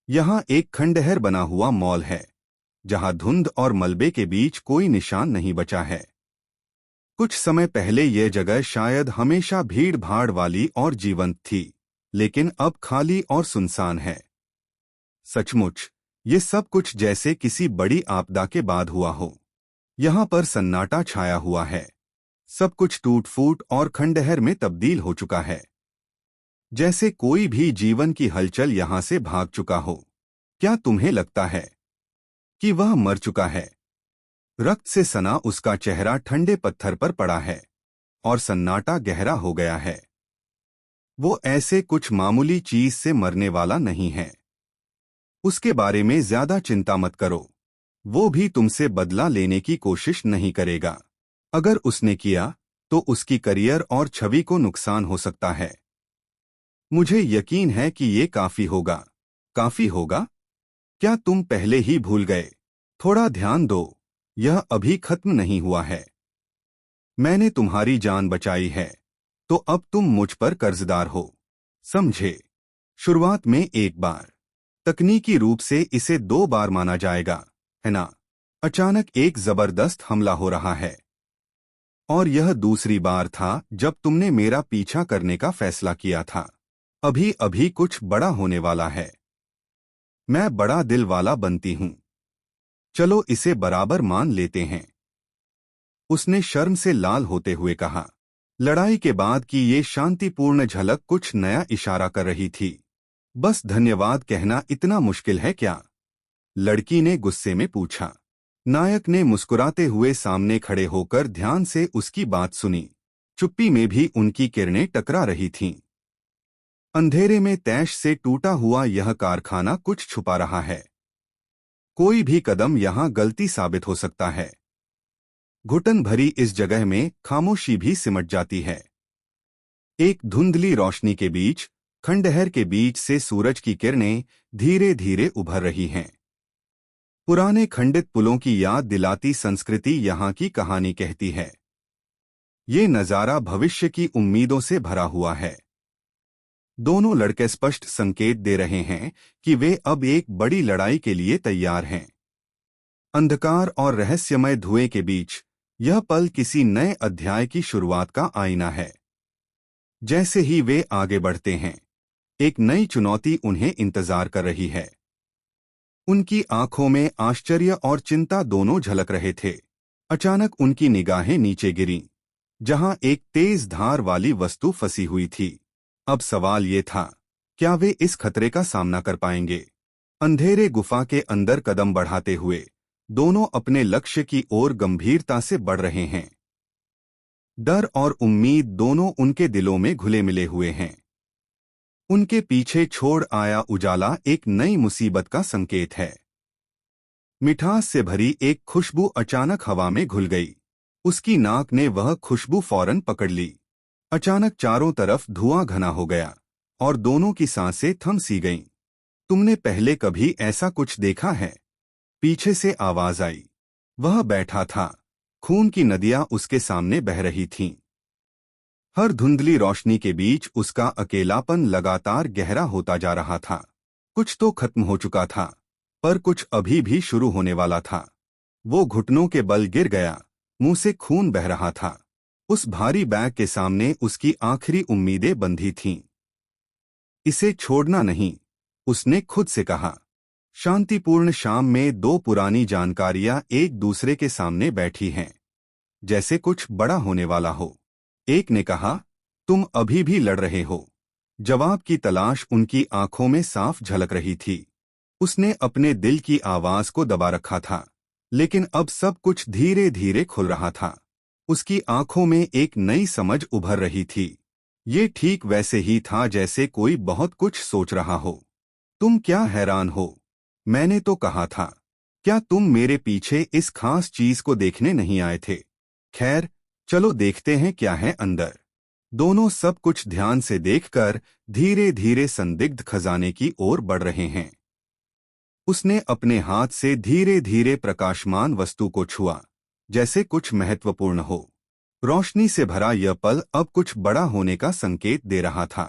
यहाँ एक खंडहर बना हुआ मॉल है, जहाँ धुंध और मलबे के बीच कोई निशान नहीं बचा है। कुछ समय पहले यह जगह शायद हमेशा भीड़ भाड़ वाली और जीवंत थी, लेकिन अब खाली और सुनसान है। सचमुच, ये सब कुछ जैसे किसी बड़ी आपदा के बाद हुआ हो। यहाँ पर सन्नाटा छाया हुआ है। सब कुछ टूट फूट और खंडहर में तब्दील हो चुका है, जैसे कोई भी जीवन की हलचल यहाँ से भाग चुका हो। क्या तुम्हें लगता है कि वह मर चुका है? रक्त से सना उसका चेहरा ठंडे पत्थर पर पड़ा है और सन्नाटा गहरा हो गया है। वो ऐसे कुछ मामूली चीज से मरने वाला नहीं है। उसके बारे में ज्यादा चिंता मत करो। वो भी तुमसे बदला लेने की कोशिश नहीं करेगा। अगर उसने किया तो उसकी करियर और छवि को नुकसान हो सकता है। मुझे यकीन है कि ये काफी होगा। काफी होगा? क्या तुम पहले ही भूल गए? थोड़ा ध्यान दो, यह अभी खत्म नहीं हुआ है। मैंने तुम्हारी जान बचाई है, तो अब तुम मुझ पर कर्जदार हो, समझे? शुरुआत में एक बार, तकनीकी रूप से इसे 2 बार माना जाएगा, है ना? अचानक एक जबरदस्त हमला हो रहा है। और यह दूसरी बार था जब तुमने मेरा पीछा करने का फैसला किया था। अभी अभी कुछ बड़ा होने वाला है। मैं बड़ा दिल वाला बनती हूँ। चलो इसे बराबर मान लेते हैं। उसने शर्म से लाल होते हुए कहा। लड़ाई के बाद की ये शांतिपूर्ण झलक कुछ नया इशारा कर रही थी। बस धन्यवाद कहना इतना मुश्किल है क्या? लड़की ने गुस्से में पूछा। नायक ने मुस्कुराते हुए सामने खड़े होकर ध्यान से उसकी बात सुनी। चुप्पी में भी उनकी किरणें टकरा रही थीं। अंधेरे में तैश से टूटा हुआ यह कारखाना कुछ छुपा रहा है। कोई भी कदम यहाँ गलती साबित हो सकता है। घुटन भरी इस जगह में खामोशी भी सिमट जाती है। एक धुंधली रोशनी के बीच, खंडहर के बीच से सूरज की किरणें धीरे धीरे उभर रही हैं। पुराने खंडित पुलों की याद दिलाती संस्कृति यहाँ की कहानी कहती है। ये नज़ारा भविष्य की उम्मीदों से भरा हुआ है। दोनों लड़के स्पष्ट संकेत दे रहे हैं कि वे अब एक बड़ी लड़ाई के लिए तैयार हैं। अंधकार और रहस्यमय धुएं के बीच, यह पल किसी नए अध्याय की शुरुआत का आईना है। जैसे ही वे आगे बढ़ते हैं, एक नई चुनौती उन्हें इंतजार कर रही है। उनकी आंखों में आश्चर्य और चिंता दोनों झलक रहे थे। अचानक उनकी निगाहें नीचे गिरीं, जहां एक तेज धार वाली वस्तु फंसी हुई थी। अब सवाल ये था, क्या वे इस खतरे का सामना कर पाएंगे? अंधेरे गुफा के अंदर कदम बढ़ाते हुए दोनों अपने लक्ष्य की ओर गंभीरता से बढ़ रहे हैं। डर और उम्मीद दोनों उनके दिलों में घुले मिले हुए हैं। उनके पीछे छोड़ आया उजाला एक नई मुसीबत का संकेत है। मिठास से भरी एक खुशबू अचानक हवा में घुल गई। उसकी नाक ने वह खुशबू फौरन पकड़ ली। अचानक चारों तरफ धुआं घना हो गया और दोनों की सांसें थम सी गईं। तुमने पहले कभी ऐसा कुछ देखा है? पीछे से आवाज आई। वह बैठा था, खून की नदियां उसके सामने बह रही थीं। हर धुंधली रोशनी के बीच उसका अकेलापन लगातार गहरा होता जा रहा था। कुछ तो खत्म हो चुका था, पर कुछ अभी भी शुरू होने वाला था। वो घुटनों के बल गिर गया, मुंह से खून बह रहा था। उस भारी बैग के सामने उसकी आखिरी उम्मीदें बंधी थीं। इसे छोड़ना नहीं, उसने खुद से कहा। शांतिपूर्ण शाम में 2 पुरानी जानकारियां एक दूसरे के सामने बैठी हैं, जैसे कुछ बड़ा होने वाला हो। एक ने कहा, तुम अभी भी लड़ रहे हो। जवाब की तलाश उनकी आंखों में साफ झलक रही थी। उसने अपने दिल की आवाज को दबा रखा था, लेकिन अब सब कुछ धीरे धीरे खुल रहा था। उसकी आंखों में एक नई समझ उभर रही थी। ये ठीक वैसे ही था जैसे कोई बहुत कुछ सोच रहा हो। तुम क्या हैरान हो? मैंने तो कहा था। क्या तुम मेरे पीछे इस खास चीज को देखने नहीं आए थे? खैर, चलो देखते हैं क्या है अंदर। दोनों सब कुछ ध्यान से देखकर धीरे धीरे संदिग्ध खजाने की ओर बढ़ रहे हैं। उसने अपने हाथ से धीरे धीरे प्रकाशमान वस्तु को छुआ, जैसे कुछ महत्वपूर्ण हो। रोशनी से भरा यह पल अब कुछ बड़ा होने का संकेत दे रहा था।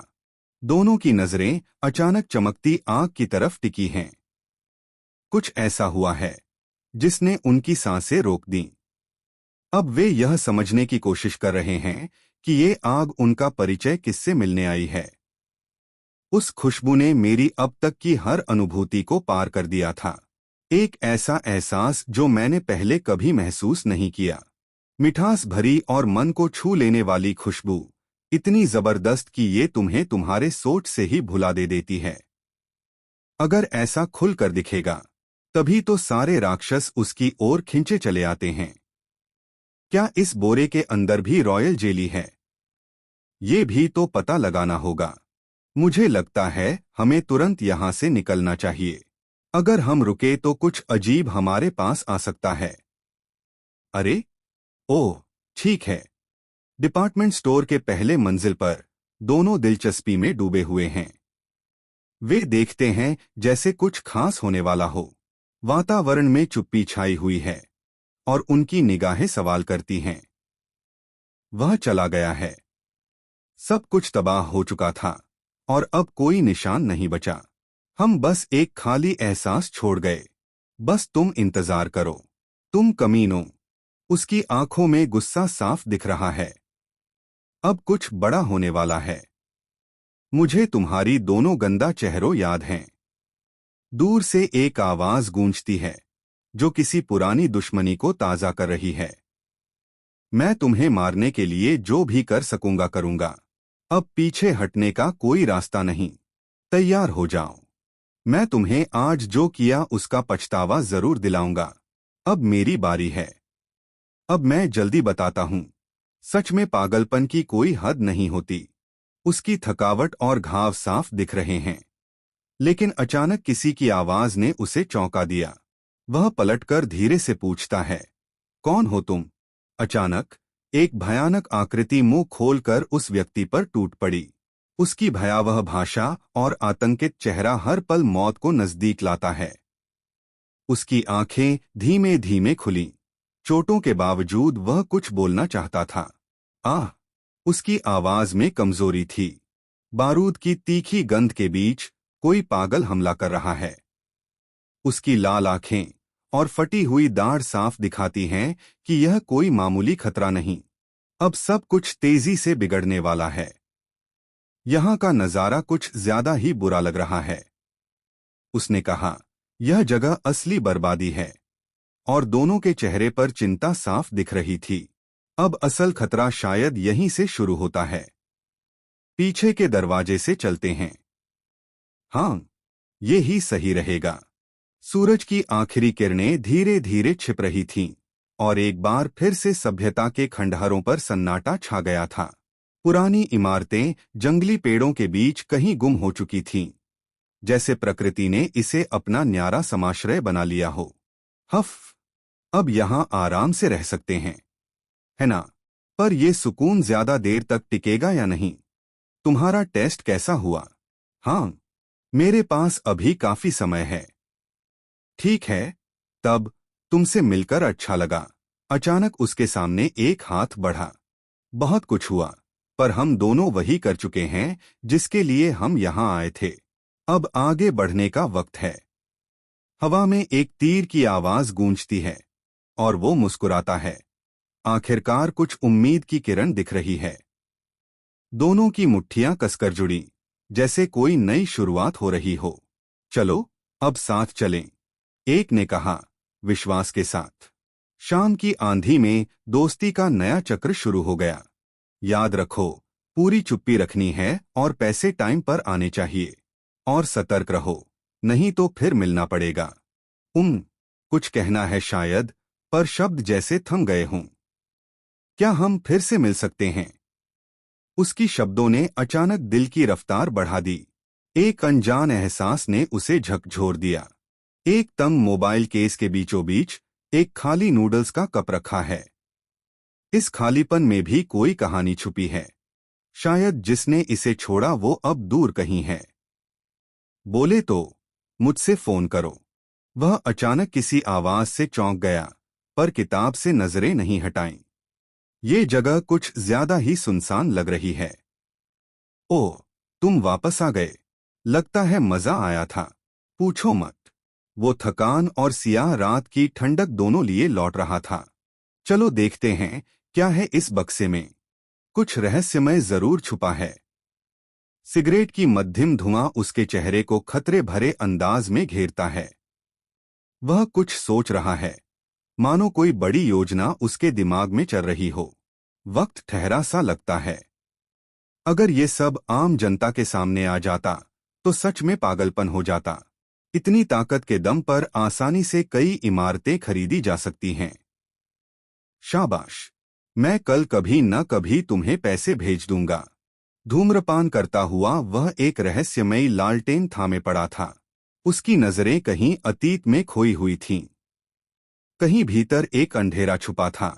दोनों की नजरें अचानक चमकती आग की तरफ टिकी हैं। कुछ ऐसा हुआ है जिसने उनकी सांसें रोक दी। अब वे यह समझने की कोशिश कर रहे हैं कि ये आग उनका परिचय किससे मिलने आई है। उस खुशबू ने मेरी अब तक की हर अनुभूति को पार कर दिया था। एक ऐसा एहसास जो मैंने पहले कभी महसूस नहीं किया। मिठास भरी और मन को छू लेने वाली खुशबू, इतनी जबरदस्त कि ये तुम्हें तुम्हारे सोच से ही भुला दे देती है। अगर ऐसा खुलकर दिखेगा, तभी तो सारे राक्षस उसकी ओर खिंचे चले आते हैं। क्या इस बोरे के अंदर भी रॉयल जेली है? ये भी तो पता लगाना होगा। मुझे लगता है हमें तुरंत यहाँ से निकलना चाहिए। अगर हम रुके तो कुछ अजीब हमारे पास आ सकता है। अरे, ओह, ठीक है। डिपार्टमेंट स्टोर के पहले मंजिल पर दोनों दिलचस्पी में डूबे हुए हैं। वे देखते हैं जैसे कुछ खास होने वाला हो। वातावरण में चुप्पी छाई हुई है और उनकी निगाहें सवाल करती हैं। वह चला गया है। सब कुछ तबाह हो चुका था और अब कोई निशान नहीं बचा। हम बस एक खाली एहसास छोड़ गए। बस तुम इंतजार करो, तुम कमीनों। उसकी आंखों में गुस्सा साफ दिख रहा है। अब कुछ बड़ा होने वाला है। मुझे तुम्हारी दोनों गंदा चेहरों याद हैं। दूर से एक आवाज गूंजती है जो किसी पुरानी दुश्मनी को ताजा कर रही है। मैं तुम्हें मारने के लिए जो भी कर सकूंगा करूंगा। अब पीछे हटने का कोई रास्ता नहीं। तैयार हो जाओ। मैं तुम्हें आज जो किया उसका पछतावा जरूर दिलाऊंगा। अब मेरी बारी है। अब मैं जल्दी बताता हूं। सच में पागलपन की कोई हद नहीं होती। उसकी थकावट और घाव साफ दिख रहे हैं। लेकिन अचानक किसी की आवाज ने उसे चौंका दिया। वह पलटकर धीरे से पूछता है, कौन हो तुम? अचानक एक भयानक आकृति मुंह खोलकर उस व्यक्ति पर टूट पड़ी। उसकी भयावह भाषा और आतंकित चेहरा हर पल मौत को नजदीक लाता है। उसकी आंखें धीमे धीमे खुलीं। चोटों के बावजूद वह कुछ बोलना चाहता था। आह! उसकी आवाज में कमजोरी थी। बारूद की तीखी गंध के बीच कोई पागल हमला कर रहा है। उसकी लाल आंखें और फटी हुई दाढ़ साफ दिखाती हैं कि यह कोई मामूली खतरा नहीं। अब सब कुछ तेजी से बिगड़ने वाला है। यहाँ का नजारा कुछ ज्यादा ही बुरा लग रहा है। उसने कहा, यह जगह असली बर्बादी है। और दोनों के चेहरे पर चिंता साफ दिख रही थी। अब असल खतरा शायद यहीं से शुरू होता है। पीछे के दरवाजे से चलते हैं। हाँ, ये ही सही रहेगा। सूरज की आखिरी किरणें धीरे धीरे छिप रही थीं और एक बार फिर से सभ्यता के खंडहरों पर सन्नाटा छा गया था। पुरानी इमारतें जंगली पेड़ों के बीच कहीं गुम हो चुकी थीं, जैसे प्रकृति ने इसे अपना न्यारा समाश्रय बना लिया हो। हफ! अब यहाँ आराम से रह सकते हैं, है ना? पर यह सुकून ज्यादा देर तक टिकेगा या नहीं? तुम्हारा टेस्ट कैसा हुआ? हाँ, मेरे पास अभी काफी समय है। ठीक है, तब तुमसे मिलकर अच्छा लगा। अचानक उसके सामने एक हाथ बढ़ा। बहुत कुछ हुआ, पर हम दोनों वही कर चुके हैं जिसके लिए हम यहाँ आए थे। अब आगे बढ़ने का वक्त है। हवा में एक तीर की आवाज गूंजती है और वो मुस्कुराता है। आखिरकार कुछ उम्मीद की किरण दिख रही है। दोनों की मुट्ठियां कसकर जुड़ी, जैसे कोई नई शुरुआत हो रही हो। चलो, अब साथ चलें, एक ने कहा, विश्वास के साथ। शाम की आंधी में दोस्ती का नया चक्र शुरू हो गया। याद रखो, पूरी चुप्पी रखनी है और पैसे टाइम पर आने चाहिए। और सतर्क रहो, नहीं तो फिर मिलना पड़ेगा। कुछ कहना है शायद, पर शब्द जैसे थम गए हों। क्या हम फिर से मिल सकते हैं? उसकी शब्दों ने अचानक दिल की रफ्तार बढ़ा दी। एक अनजान एहसास ने उसे झकझोर दिया। एक तंग मोबाइल केस के बीचों बीच एक खाली नूडल्स का कप रखा है। इस खालीपन में भी कोई कहानी छुपी है। शायद जिसने इसे छोड़ा वो अब दूर कहीं है। बोले तो मुझसे फोन करो। वह अचानक किसी आवाज से चौंक गया, पर किताब से नजरें नहीं हटाईं। ये जगह कुछ ज्यादा ही सुनसान लग रही है। ओह, तुम वापस आ गए। लगता है मजा आया था। पूछो मत। वो थकान और सियाह रात की ठंडक दोनों लिए लौट रहा था। चलो देखते हैं क्या है इस बक्से में। कुछ रहस्यमय जरूर छुपा है। सिगरेट की मध्यम धुआं उसके चेहरे को खतरे भरे अंदाज में घेरता है। वह कुछ सोच रहा है, मानो कोई बड़ी योजना उसके दिमाग में चल रही हो। वक्त ठहरा सा लगता है। अगर ये सब आम जनता के सामने आ जाता तो सच में पागलपन हो जाता। इतनी ताकत के दम पर आसानी से कई इमारतें खरीदी जा सकती हैं। शाबाश, मैं कल कभी न कभी तुम्हें पैसे भेज दूंगा। धूम्रपान करता हुआ वह एक रहस्यमयी लालटेन थामे पड़ा था। उसकी नजरें कहीं अतीत में खोई हुई थीं। कहीं भीतर एक अंधेरा छुपा था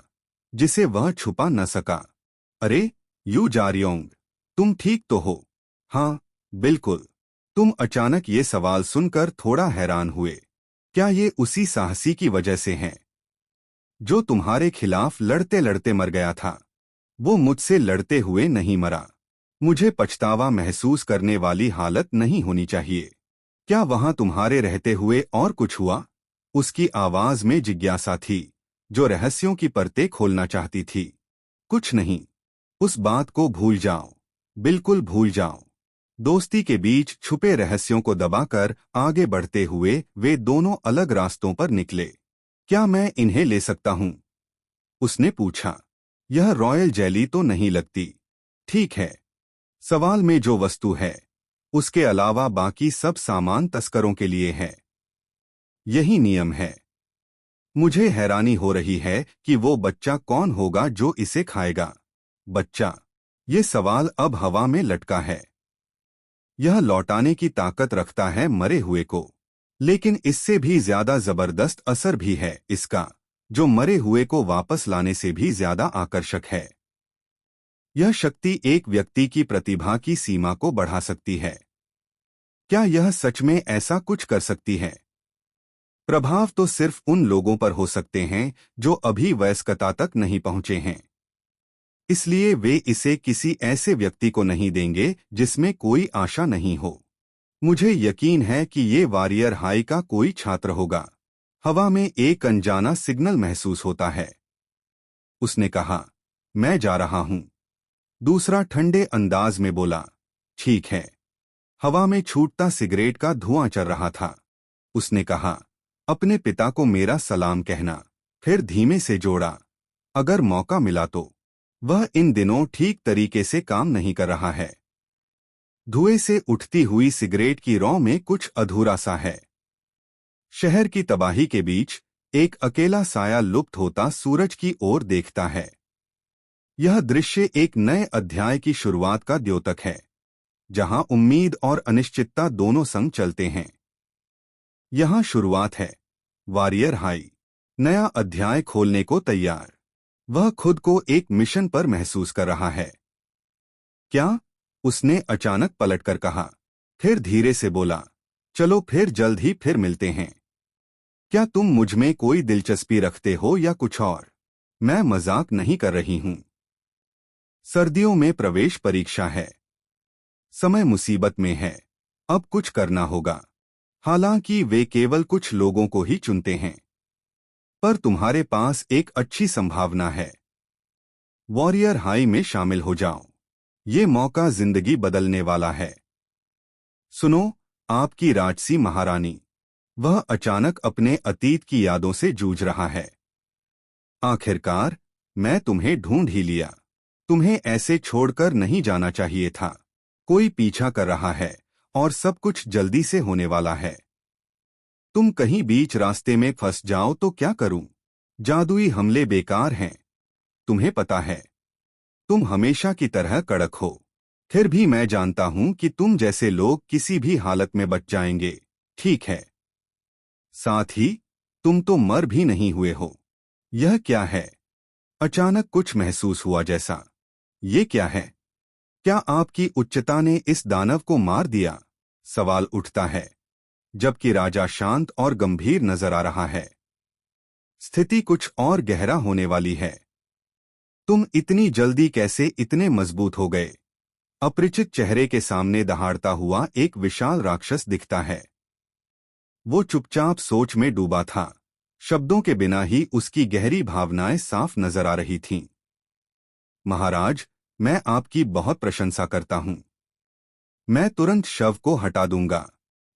जिसे वह छुपा न सका। अरे यू जारियोंग, तुम ठीक तो हो? हाँ बिल्कुल। तुम अचानक ये सवाल सुनकर थोड़ा हैरान हुए। क्या ये उसी साहसी की वजह से है जो तुम्हारे खिलाफ लड़ते लड़ते मर गया था? वो मुझसे लड़ते हुए नहीं मरा। मुझे पछतावा महसूस करने वाली हालत नहीं होनी चाहिए। क्या वहां तुम्हारे रहते हुए और कुछ हुआ? उसकी आवाज में जिज्ञासा थी जो रहस्यों की परतें खोलना चाहती थी। कुछ नहीं, उस बात को भूल जाओ, बिल्कुल भूल जाओ। दोस्ती के बीच छुपे रहस्यों को दबाकर आगे बढ़ते हुए वे दोनों अलग रास्तों पर निकले। क्या मैं इन्हें ले सकता हूं? उसने पूछा। यह रॉयल जेली तो नहीं लगती। ठीक है। सवाल में जो वस्तु है उसके अलावा बाकी सब सामान तस्करों के लिए है। यही नियम है। मुझे हैरानी हो रही है कि वो बच्चा कौन होगा जो इसे खाएगा। बच्चा? ये सवाल अब हवा में लटका है। यह लौटाने की ताकत रखता है मरे हुए को, लेकिन इससे भी ज्यादा जबरदस्त असर भी है इसका, जो मरे हुए को वापस लाने से भी ज्यादा आकर्षक है। यह शक्ति एक व्यक्ति की प्रतिभा की सीमा को बढ़ा सकती है। क्या यह सच में ऐसा कुछ कर सकती है? प्रभाव तो सिर्फ उन लोगों पर हो सकते हैं जो अभी वयस्कता तक नहीं पहुंचे हैं। इसलिए वे इसे किसी ऐसे व्यक्ति को नहीं देंगे जिसमें कोई आशा नहीं हो। मुझे यकीन है कि ये वॉरियर हाई का कोई छात्र होगा। हवा में एक अनजाना सिग्नल महसूस होता है। उसने कहा, मैं जा रहा हूं। दूसरा ठंडे अंदाज में बोला। ठीक है। हवा में छूटता सिगरेट का धुआं चल रहा था। उसने कहा, अपने पिता को मेरा सलाम कहना। फिर धीमे से जोड़ा, अगर मौका मिला तो। वह इन दिनों ठीक तरीके से काम नहीं कर रहा है। धुएं से उठती हुई सिगरेट की रौ में कुछ अधूरा सा है। शहर की तबाही के बीच एक अकेला साया लुप्त होता सूरज की ओर देखता है। यह दृश्य एक नए अध्याय की शुरुआत का द्योतक है, जहां उम्मीद और अनिश्चितता दोनों संग चलते हैं। यहां शुरुआत है। वॉरियर हाई नया अध्याय खोलने को तैयार। वह खुद को एक मिशन पर महसूस कर रहा है। क्या? उसने अचानक पलटकर कहा। फिर धीरे से बोला, चलो फिर जल्द ही फिर मिलते हैं। क्या तुम मुझ में कोई दिलचस्पी रखते हो या कुछ और? मैं मजाक नहीं कर रही हूं। सर्दियों में प्रवेश परीक्षा है। समय मुसीबत में है। अब कुछ करना होगा। हालांकि वे केवल कुछ लोगों को ही चुनते हैं, पर तुम्हारे पास एक अच्छी संभावना है। वॉरियर हाई में शामिल हो जाओ। ये मौका जिंदगी बदलने वाला है। सुनो, आपकी राजसी महारानी। वह अचानक अपने अतीत की यादों से जूझ रहा है। आखिरकार मैं तुम्हें ढूंढ ही लिया। तुम्हें ऐसे छोड़कर नहीं जाना चाहिए था। कोई पीछा कर रहा है और सब कुछ जल्दी से होने वाला है। तुम कहीं बीच रास्ते में फंस जाओ तो क्या करूं? जादुई हमले बेकार हैं। तुम्हें पता है, तुम हमेशा की तरह कड़क हो। फिर भी मैं जानता हूं कि तुम जैसे लोग किसी भी हालत में बच जाएंगे। ठीक है। साथ ही तुम तो मर भी नहीं हुए हो। यह क्या है? अचानक कुछ महसूस हुआ जैसा। ये क्या है? क्या आपकी उच्चता ने इस दानव को मार दिया? सवाल उठता है, जबकि राजा शांत और गंभीर नजर आ रहा है। स्थिति कुछ और गहरा होने वाली है। तुम इतनी जल्दी कैसे इतने मजबूत हो गए? अपरिचित चेहरे के सामने दहाड़ता हुआ एक विशाल राक्षस दिखता है। वो चुपचाप सोच में डूबा था। शब्दों के बिना ही उसकी गहरी भावनाएं साफ नजर आ रही थीं। महाराज, मैं आपकी बहुत प्रशंसा करता हूं। मैं तुरंत शव को हटा दूंगा।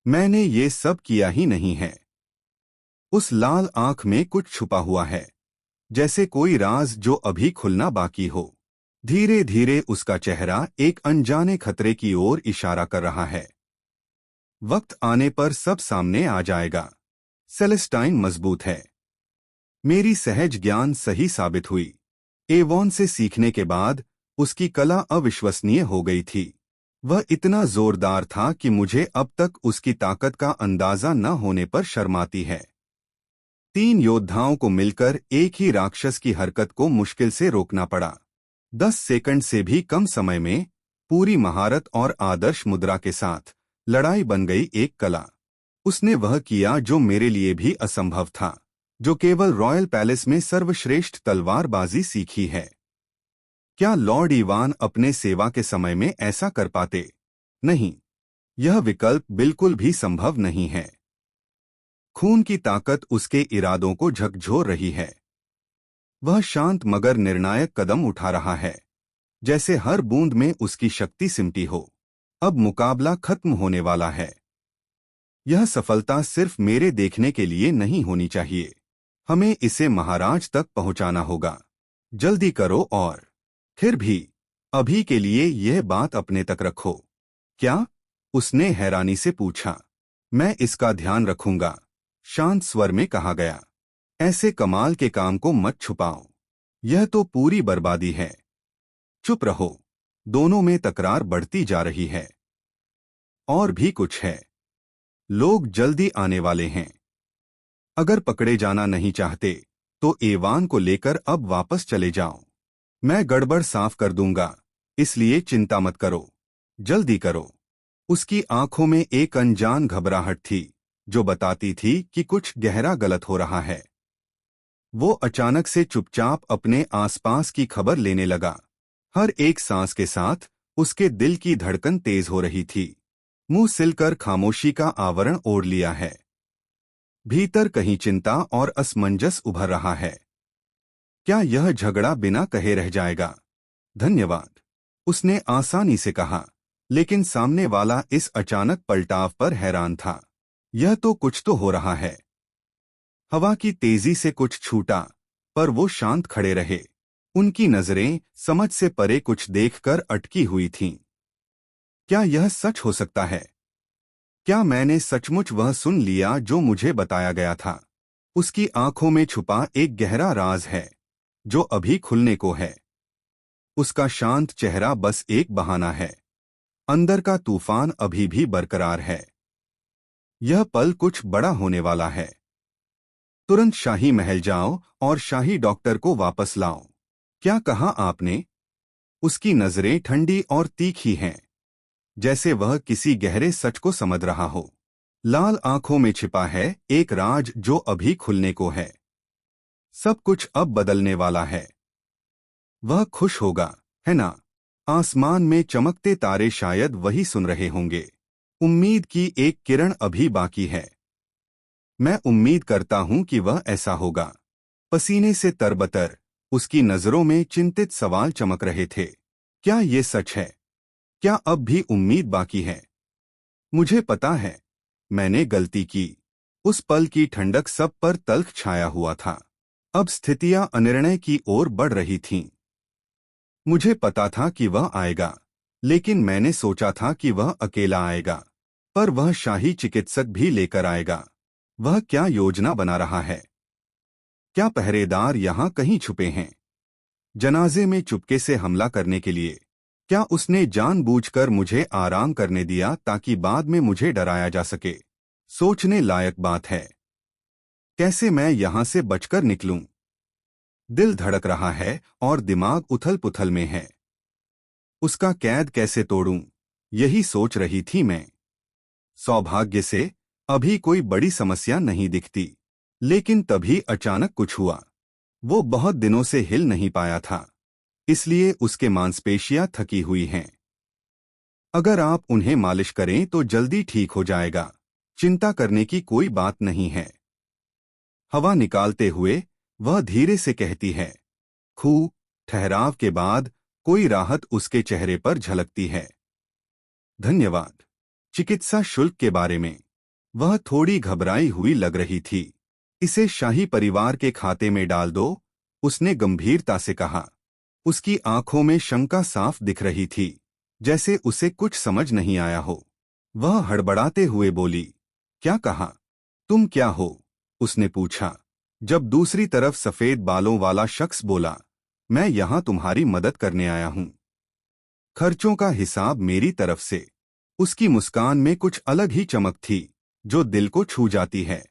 मैंने ये सब किया ही नहीं है। उस लाल आंख में कुछ छुपा हुआ है, जैसे कोई राज जो अभी खुलना बाकी हो। धीरे धीरे उसका चेहरा एक अनजाने खतरे की ओर इशारा कर रहा है। वक्त आने पर सब सामने आ जाएगा। सेलेस्टाइन मजबूत है। मेरी सहज ज्ञान सही साबित हुई। एवॉन से सीखने के बाद उसकी कला अविश्वसनीय हो गई थी। वह इतना जोरदार था कि मुझे अब तक उसकी ताकत का अंदाजा न होने पर शर्माती है। 3 योद्धाओं को मिलकर एक ही राक्षस की हरकत को मुश्किल से रोकना पड़ा। 10 सेकंड से भी कम समय में पूरी महारत और आदर्श मुद्रा के साथ लड़ाई बन गई एक कला। उसने वह किया जो मेरे लिए भी असंभव था, जो केवल रॉयल पैलेस में सर्वश्रेष्ठ तलवारबाजी सीखी है। क्या लॉर्ड इवान अपने सेवा के समय में ऐसा कर पाते? नहीं, यह विकल्प बिल्कुल भी संभव नहीं है। खून की ताकत उसके इरादों को झकझोर रही है। वह शांत मगर निर्णायक कदम उठा रहा है, जैसे हर बूंद में उसकी शक्ति सिमटी हो। अब मुकाबला खत्म होने वाला है। यह सफलता सिर्फ मेरे देखने के लिए नहीं होनी चाहिए। हमें इसे महाराज तक पहुंचाना होगा। जल्दी करो। और फिर भी अभी के लिए यह बात अपने तक रखो। क्या? उसने हैरानी से पूछा। मैं इसका ध्यान रखूंगा, शांत स्वर में कहा गया। ऐसे कमाल के काम को मत छुपाओ। यह तो पूरी बर्बादी है। चुप रहो। दोनों में तकरार बढ़ती जा रही है। और भी कुछ है। लोग जल्दी आने वाले हैं। अगर पकड़े जाना नहीं चाहते तो एवान को लेकर अब वापस चले जाओ। मैं गड़बड़ साफ कर दूंगा, इसलिए चिंता मत करो। जल्दी करो। उसकी आंखों में एक अनजान घबराहट थी, जो बताती थी कि कुछ गहरा गलत हो रहा है। वो अचानक से चुपचाप अपने आसपास की खबर लेने लगा। हर एक सांस के साथ उसके दिल की धड़कन तेज हो रही थी। मुंह सिलकर खामोशी का आवरण ओढ़ लिया है। भीतर कहीं चिंता और असमंजस उभर रहा है। क्या यह झगड़ा बिना कहे रह जाएगा? धन्यवाद, उसने आसानी से कहा, लेकिन सामने वाला इस अचानक पलटाव पर हैरान था। यह तो कुछ तो हो रहा है। हवा की तेजी से कुछ छूटा, पर वो शांत खड़े रहे। उनकी नजरें समझ से परे कुछ देखकर अटकी हुई थीं। क्या यह सच हो सकता है? क्या मैंने सचमुच वह सुन लिया जो मुझे बताया गया था? उसकी आंखों में छुपा एक गहरा राज है, जो अभी खुलने को है। उसका शांत चेहरा बस एक बहाना है। अंदर का तूफान अभी भी बरकरार है। यह पल कुछ बड़ा होने वाला है। तुरंत शाही महल जाओ और शाही डॉक्टर को वापस लाओ। क्या कहा आपने? उसकी नजरें ठंडी और तीखी हैं, जैसे वह किसी गहरे सच को समझ रहा हो। लाल आंखों में छिपा है एक राज जो अभी खुलने को है। सब कुछ अब बदलने वाला है। वह खुश होगा, है ना? आसमान में चमकते तारे शायद वही सुन रहे होंगे। उम्मीद की एक किरण अभी बाकी है। मैं उम्मीद करता हूं कि वह ऐसा होगा। पसीने से तरबतर उसकी नजरों में चिंतित सवाल चमक रहे थे। क्या ये सच है? क्या अब भी उम्मीद बाकी है? मुझे पता है, मैंने गलती की। उस पल की ठंडक सब पर तल्ख छाया हुआ था। अब स्थितियां अनिर्णय की ओर बढ़ रही थीं। मुझे पता था कि वह आएगा, लेकिन मैंने सोचा था कि वह अकेला आएगा। पर वह शाही चिकित्सक भी लेकर आएगा। वह क्या योजना बना रहा है? क्या पहरेदार यहाँ कहीं छुपे हैं, जनाजे में चुपके से हमला करने के लिए? क्या उसने जानबूझकर मुझे आराम करने दिया ताकि बाद में मुझे डराया जा सके? सोचने लायक बात है। कैसे मैं यहाँ से बचकर निकलूं? दिल धड़क रहा है और दिमाग उथल-पुथल में है। उसका कैद कैसे तोड़ूं, यही सोच रही थी मैं। सौभाग्य से अभी कोई बड़ी समस्या नहीं दिखती, लेकिन तभी अचानक कुछ हुआ। वो बहुत दिनों से हिल नहीं पाया था, इसलिए उसके मांसपेशियां थकी हुई हैं। अगर आप उन्हें मालिश करें तो जल्दी ठीक हो जाएगा। चिंता करने की कोई बात नहीं है। हवा निकालते हुए वह धीरे से कहती है। खूब ठहराव के बाद कोई राहत उसके चेहरे पर झलकती है। धन्यवाद। चिकित्सा शुल्क के बारे में वह थोड़ी घबराई हुई लग रही थी। इसे शाही परिवार के खाते में डाल दो, उसने गंभीरता से कहा। उसकी आंखों में शंका साफ दिख रही थी, जैसे उसे कुछ समझ नहीं आया हो। वह हड़बड़ाते हुए बोली, क्या कहा? तुम क्या हो? उसने पूछा। जब दूसरी तरफ सफेद बालों वाला शख्स बोला, मैं यहां तुम्हारी मदद करने आया हूं। खर्चों का हिसाब मेरी तरफ से। उसकी मुस्कान में कुछ अलग ही चमक थी, जो दिल को छू जाती है।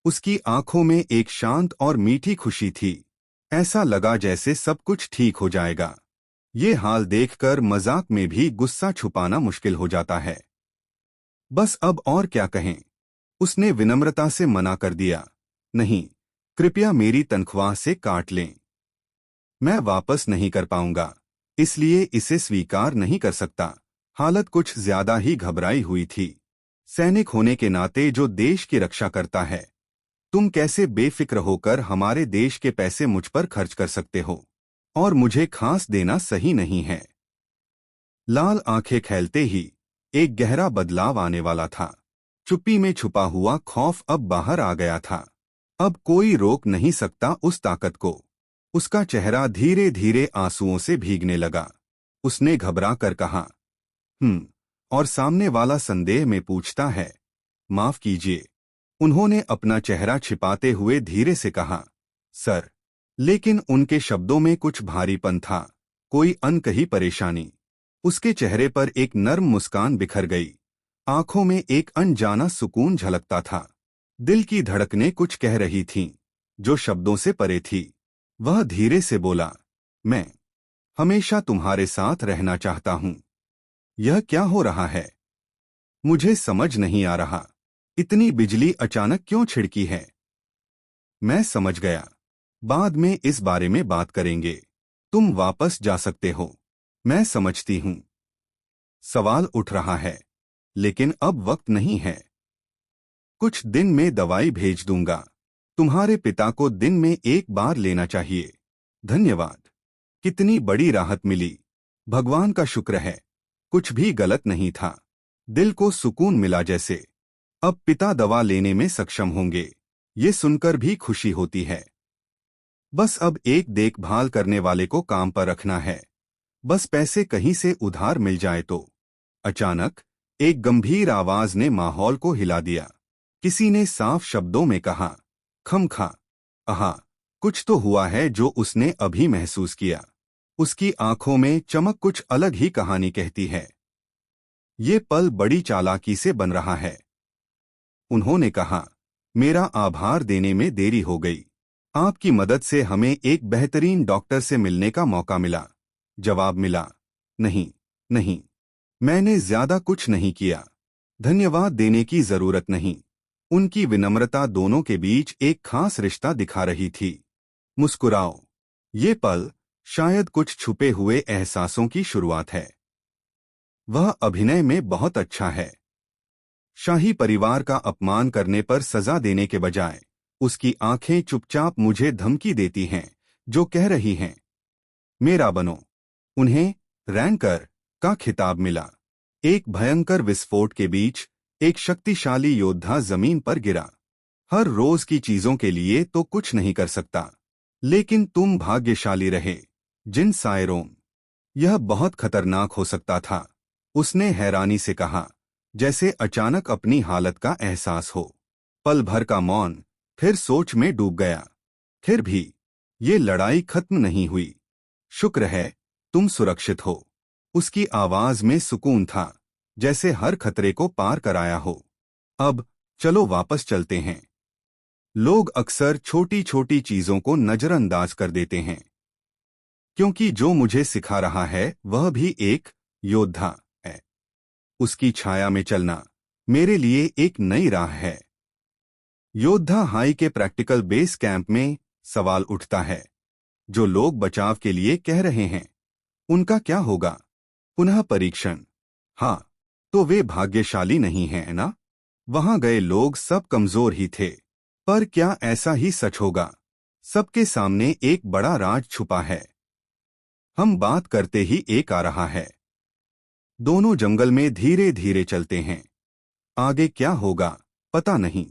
उसकी आंखों में एक शांत और मीठी खुशी थी। ऐसा लगा जैसे सब कुछ ठीक हो जाएगा। ये हाल देखकर मजाक में भी गुस्सा छुपाना मुश्किल हो जाता है। बस अब और क्या कहें? उसने विनम्रता से मना कर दिया। नहीं, कृपया मेरी तनख्वाह से काट लें। मैं वापस नहीं कर पाऊंगा, इसलिए इसे स्वीकार नहीं कर सकता। हालत कुछ ज्यादा ही घबराई हुई थी। सैनिक होने के नाते जो देश की रक्षा करता है, तुम कैसे बेफिक्र होकर हमारे देश के पैसे मुझ पर खर्च कर सकते हो? और मुझे खांस देना सही नहीं है। लाल आंखें खेलते ही एक गहरा बदलाव आने वाला था। चुप्पी में छुपा हुआ खौफ अब बाहर आ गया था। अब कोई रोक नहीं सकता उस ताकत को। उसका चेहरा धीरे धीरे आंसुओं से भीगने लगा। उसने घबरा कर कहा, और सामने वाला संदेह में पूछता है, माफ कीजिए। उन्होंने अपना चेहरा छिपाते हुए धीरे से कहा, सर। लेकिन उनके शब्दों में कुछ भारीपन था, कोई अनकही परेशानी। उसके चेहरे पर एक नर्म मुस्कान बिखर गई। आंखों में एक अनजाना सुकून झलकता था। दिल की धड़कनें कुछ कह रही थीं, जो शब्दों से परे थी। वह धीरे से बोला, मैं हमेशा तुम्हारे साथ रहना चाहता हूं। यह क्या हो रहा है? मुझे समझ नहीं आ रहा। इतनी बिजली अचानक क्यों छिड़की है? मैं समझ गया। बाद में इस बारे में बात करेंगे। तुम वापस जा सकते हो। मैं समझती हूं। सवाल उठ रहा है, लेकिन अब वक्त नहीं है। कुछ दिन में दवाई भेज दूंगा। तुम्हारे पिता को दिन में एक बार लेना चाहिए। धन्यवाद। कितनी बड़ी राहत मिली। भगवान का शुक्र है, कुछ भी गलत नहीं था। दिल को सुकून मिला जैसे। अब पिता दवा लेने में सक्षम होंगे, ये सुनकर भी खुशी होती है। बस अब एक देखभाल करने वाले को काम पर रखना है। बस पैसे कहीं से उधार मिल जाए तो। अचानक एक गंभीर आवाज ने माहौल को हिला दिया। किसी ने साफ शब्दों में कहा, खमखा। आहा, कुछ तो हुआ है जो उसने अभी महसूस किया। उसकी आंखों में चमक कुछ अलग ही कहानी कहती है। ये पल बड़ी चालाकी से बन रहा है। उन्होंने कहा, मेरा आभार देने में देरी हो गई। आपकी मदद से हमें एक बेहतरीन डॉक्टर से मिलने का मौका मिला। जवाब मिला, नहीं, नहीं, मैंने ज्यादा कुछ नहीं किया। धन्यवाद देने की जरूरत नहीं। उनकी विनम्रता दोनों के बीच एक खास रिश्ता दिखा रही थी। मुस्कुराओ। ये पल शायद कुछ छुपे हुए एहसासों की शुरुआत है। वह अभिनय में बहुत अच्छा है। शाही परिवार का अपमान करने पर सजा देने के बजाय उसकी आंखें चुपचाप मुझे धमकी देती हैं, जो कह रही हैं, मेरा बनो। उन्हें रैंकर का खिताब मिला। एक भयंकर विस्फोट के बीच एक शक्तिशाली योद्धा जमीन पर गिरा। हर रोज की चीजों के लिए तो कुछ नहीं कर सकता, लेकिन तुम भाग्यशाली रहे, जिन सायरों। यह बहुत खतरनाक हो सकता था, उसने हैरानी से कहा, जैसे अचानक अपनी हालत का एहसास हो। पल भर का मौन, फिर सोच में डूब गया। फिर भी ये लड़ाई खत्म नहीं हुई। शुक्र है तुम सुरक्षित हो। उसकी आवाज में सुकून था, जैसे हर खतरे को पार कराया हो। अब चलो वापस चलते हैं। लोग अक्सर छोटी छोटी चीजों को नजरअंदाज कर देते हैं, क्योंकि जो मुझे सिखा रहा है वह भी एक योद्धा है। उसकी छाया में चलना मेरे लिए एक नई राह है। योद्धा हाई के प्रैक्टिकल बेस कैंप में सवाल उठता है, जो लोग बचाव के लिए कह रहे हैं, उनका क्या होगा? पुनः परीक्षण। हाँ, तो वे भाग्यशाली नहीं हैं ना? वहां गए लोग सब कमजोर ही थे। पर क्या ऐसा ही सच होगा? सबके सामने एक बड़ा राज छुपा है। हम बात करते ही एक आ रहा है। दोनों जंगल में धीरे धीरे चलते हैं। आगे क्या होगा पता नहीं।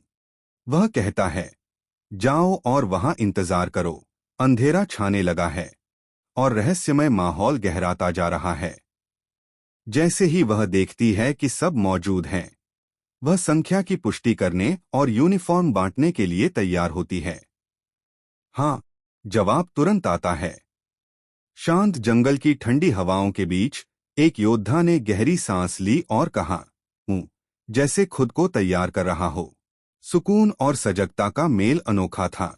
वह कहता है, जाओ और वहां इंतजार करो। अंधेरा छाने लगा है और रहस्यमय माहौल गहराता जा रहा है। जैसे ही वह देखती है कि सब मौजूद हैं, वह संख्या की पुष्टि करने और यूनिफॉर्म बांटने के लिए तैयार होती है। हाँ, जवाब तुरंत आता है। शांत जंगल की ठंडी हवाओं के बीच एक योद्धा ने गहरी सांस ली और कहा, हूँ, जैसे खुद को तैयार कर रहा हो। सुकून और सजगता का मेल अनोखा था।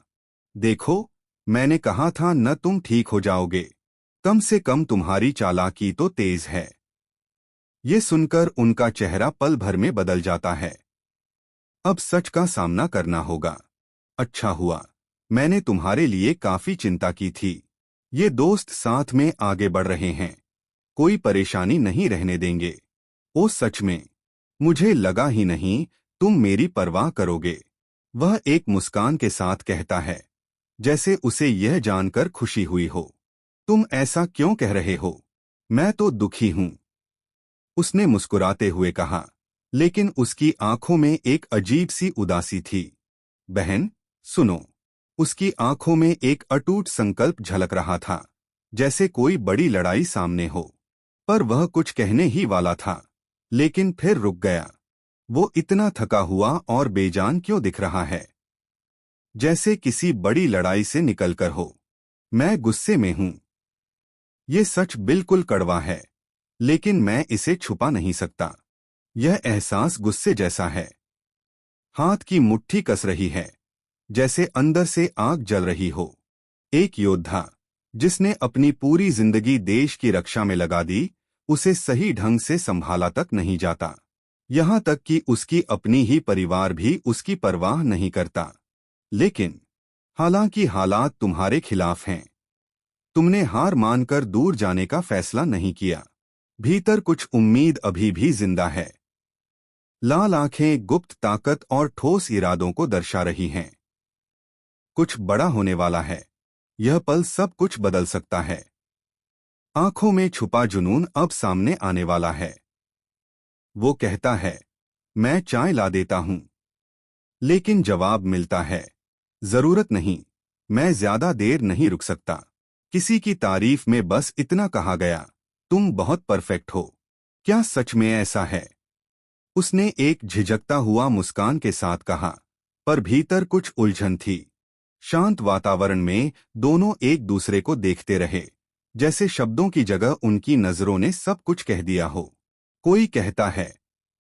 देखो, मैंने कहा था न, तुम ठीक हो जाओगे। कम से कम तुम्हारी चालाकी तो तेज है। ये सुनकर उनका चेहरा पल भर में बदल जाता है। अब सच का सामना करना होगा। अच्छा हुआ, मैंने तुम्हारे लिए काफी चिंता की थी। ये दोस्त साथ में आगे बढ़ रहे हैं, कोई परेशानी नहीं रहने देंगे। ओ सच में, मुझे लगा ही नहीं तुम मेरी परवाह करोगे। वह एक मुस्कान के साथ कहता है, जैसे उसे यह जानकर खुशी हुई हो। तुम ऐसा क्यों कह रहे हो? मैं तो दुखी हूं, उसने मुस्कुराते हुए कहा, लेकिन उसकी आंखों में एक अजीब सी उदासी थी। बहन, सुनो। उसकी आंखों में एक अटूट संकल्प झलक रहा था, जैसे कोई बड़ी लड़ाई सामने हो। पर वह कुछ कहने ही वाला था, लेकिन फिर रुक गया। वो इतना थका हुआ और बेजान क्यों दिख रहा है? जैसे किसी बड़ी लड़ाई से निकलकर हो। मैं गुस्से में हूं। ये सच बिल्कुल कड़वा है, लेकिन मैं इसे छुपा नहीं सकता। यह एहसास गुस्से जैसा है। हाथ की मुट्ठी कस रही है, जैसे अंदर से आग जल रही हो। एक योद्धा, जिसने अपनी पूरी जिंदगी देश की रक्षा में लगा दी, उसे सही ढंग से संभाला तक नहीं जाता। यहाँ तक कि उसकी अपनी ही परिवार भी उसकी परवाह नहीं करता। लेकिन हालांकि हालात तुम्हारे खिलाफ हैं, तुमने हार मानकर दूर जाने का फैसला नहीं किया। भीतर कुछ उम्मीद अभी भी जिंदा है। लाल आंखें गुप्त ताकत और ठोस इरादों को दर्शा रही हैं। कुछ बड़ा होने वाला है। यह पल सब कुछ बदल सकता है। आंखों में छुपा जुनून अब सामने आने वाला है। वो कहता है, मैं चाय ला देता हूं। लेकिन जवाब मिलता है, जरूरत नहीं, मैं ज्यादा देर नहीं रुक सकता। किसी की तारीफ में बस इतना कहा गया, तुम बहुत परफेक्ट हो। क्या सच में ऐसा है? उसने एक झिझकता हुआ मुस्कान के साथ कहा, पर भीतर कुछ उलझन थी। शांत वातावरण में दोनों एक दूसरे को देखते रहे, जैसे शब्दों की जगह उनकी नजरों ने सब कुछ कह दिया हो। कोई कहता है,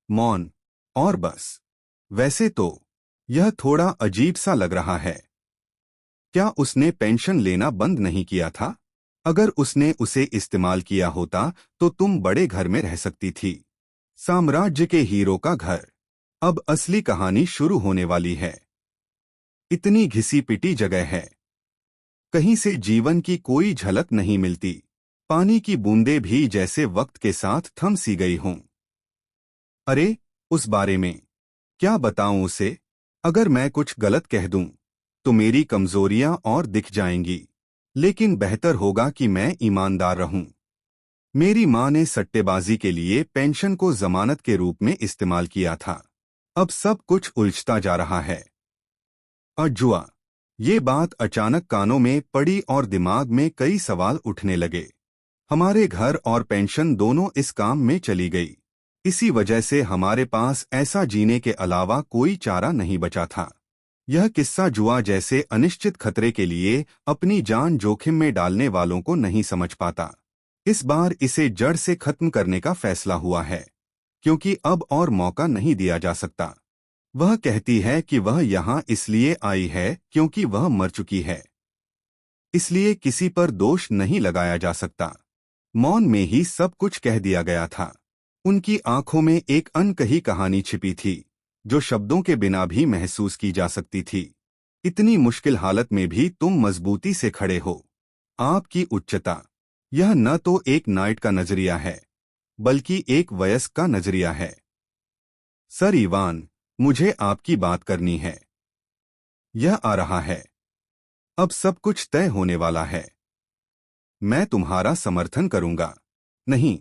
मौन, और बस। वैसे तो यह थोड़ा अजीब सा लग रहा है। क्या उसने पेंशन लेना बंद नहीं किया था? अगर उसने उसे इस्तेमाल किया होता तो तुम बड़े घर में रह सकती थी। साम्राज्य के हीरो का घर। अब असली कहानी शुरू होने वाली है। इतनी घिसी पिटी जगह है, कहीं से जीवन की कोई झलक नहीं मिलती। पानी की बूंदें भी जैसे वक्त के साथ थम सी गई हों। अरे, उस बारे में क्या बताऊं उसे? अगर मैं कुछ गलत कह दूं तो मेरी कमजोरियां और दिख जाएंगी। लेकिन बेहतर होगा कि मैं ईमानदार रहूं। मेरी मां ने सट्टेबाजी के लिए पेंशन को जमानत के रूप में इस्तेमाल किया था। अब सब कुछ उलझता जा रहा है। जुआ। ये बात अचानक कानों में पड़ी और दिमाग में कई सवाल उठने लगे। हमारे घर और पेंशन दोनों इस काम में चली गई। इसी वजह से हमारे पास ऐसा जीने के अलावा कोई चारा नहीं बचा था। यह किस्सा जुआ जैसे अनिश्चित खतरे के लिए अपनी जान जोखिम में डालने वालों को नहीं समझ पाता। इस बार इसे जड़ से खत्म करने का फैसला हुआ है, क्योंकि अब और मौका नहीं दिया जा सकता। वह कहती है कि वह यहाँ इसलिए आई है क्योंकि वह मर चुकी है, इसलिए किसी पर दोष नहीं लगाया जा सकता। मौन में ही सब कुछ कह दिया गया था। उनकी आंखों में एक अनकही कहानी छिपी थी, जो शब्दों के बिना भी महसूस की जा सकती थी। इतनी मुश्किल हालत में भी तुम मजबूती से खड़े हो। आपकी उच्चता। यह न तो एक नाइट का नजरिया है, बल्कि एक वयस्क का नजरिया है। सर इवान, मुझे आपकी बात करनी है। यह आ रहा है। अब सब कुछ तय होने वाला है। मैं तुम्हारा समर्थन करूंगा। नहीं,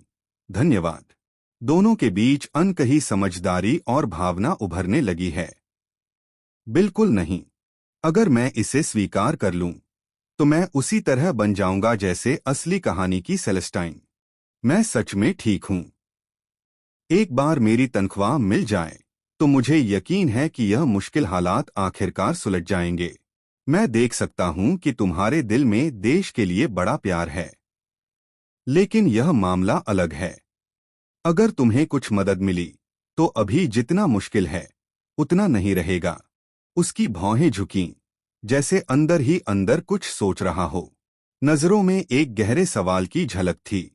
धन्यवाद। दोनों के अनकही अनकही समझदारी और भावना उभरने लगी है। बिल्कुल नहीं। अगर मैं इसे स्वीकार कर लूं, तो मैं उसी तरह बन जाऊंगा जैसे असली कहानी की सेलेस्टाइन। मैं सच में ठीक हूं। एक बार मेरी तनख्वाह मिल जाए, तो मुझे यकीन है कि यह मुश्किल हालात आखिरकार सुलझ जाएंगे। मैं देख सकता हूं कि तुम्हारे दिल में देश के लिए बड़ा प्यार है। लेकिन यह मामला अलग है। अगर तुम्हें कुछ मदद मिली, तो अभी जितना मुश्किल है, उतना नहीं रहेगा। उसकी भौहें झुकीं, जैसे अंदर ही अंदर कुछ सोच रहा हो। नजरों में एक गहरे सवाल की झलक थी।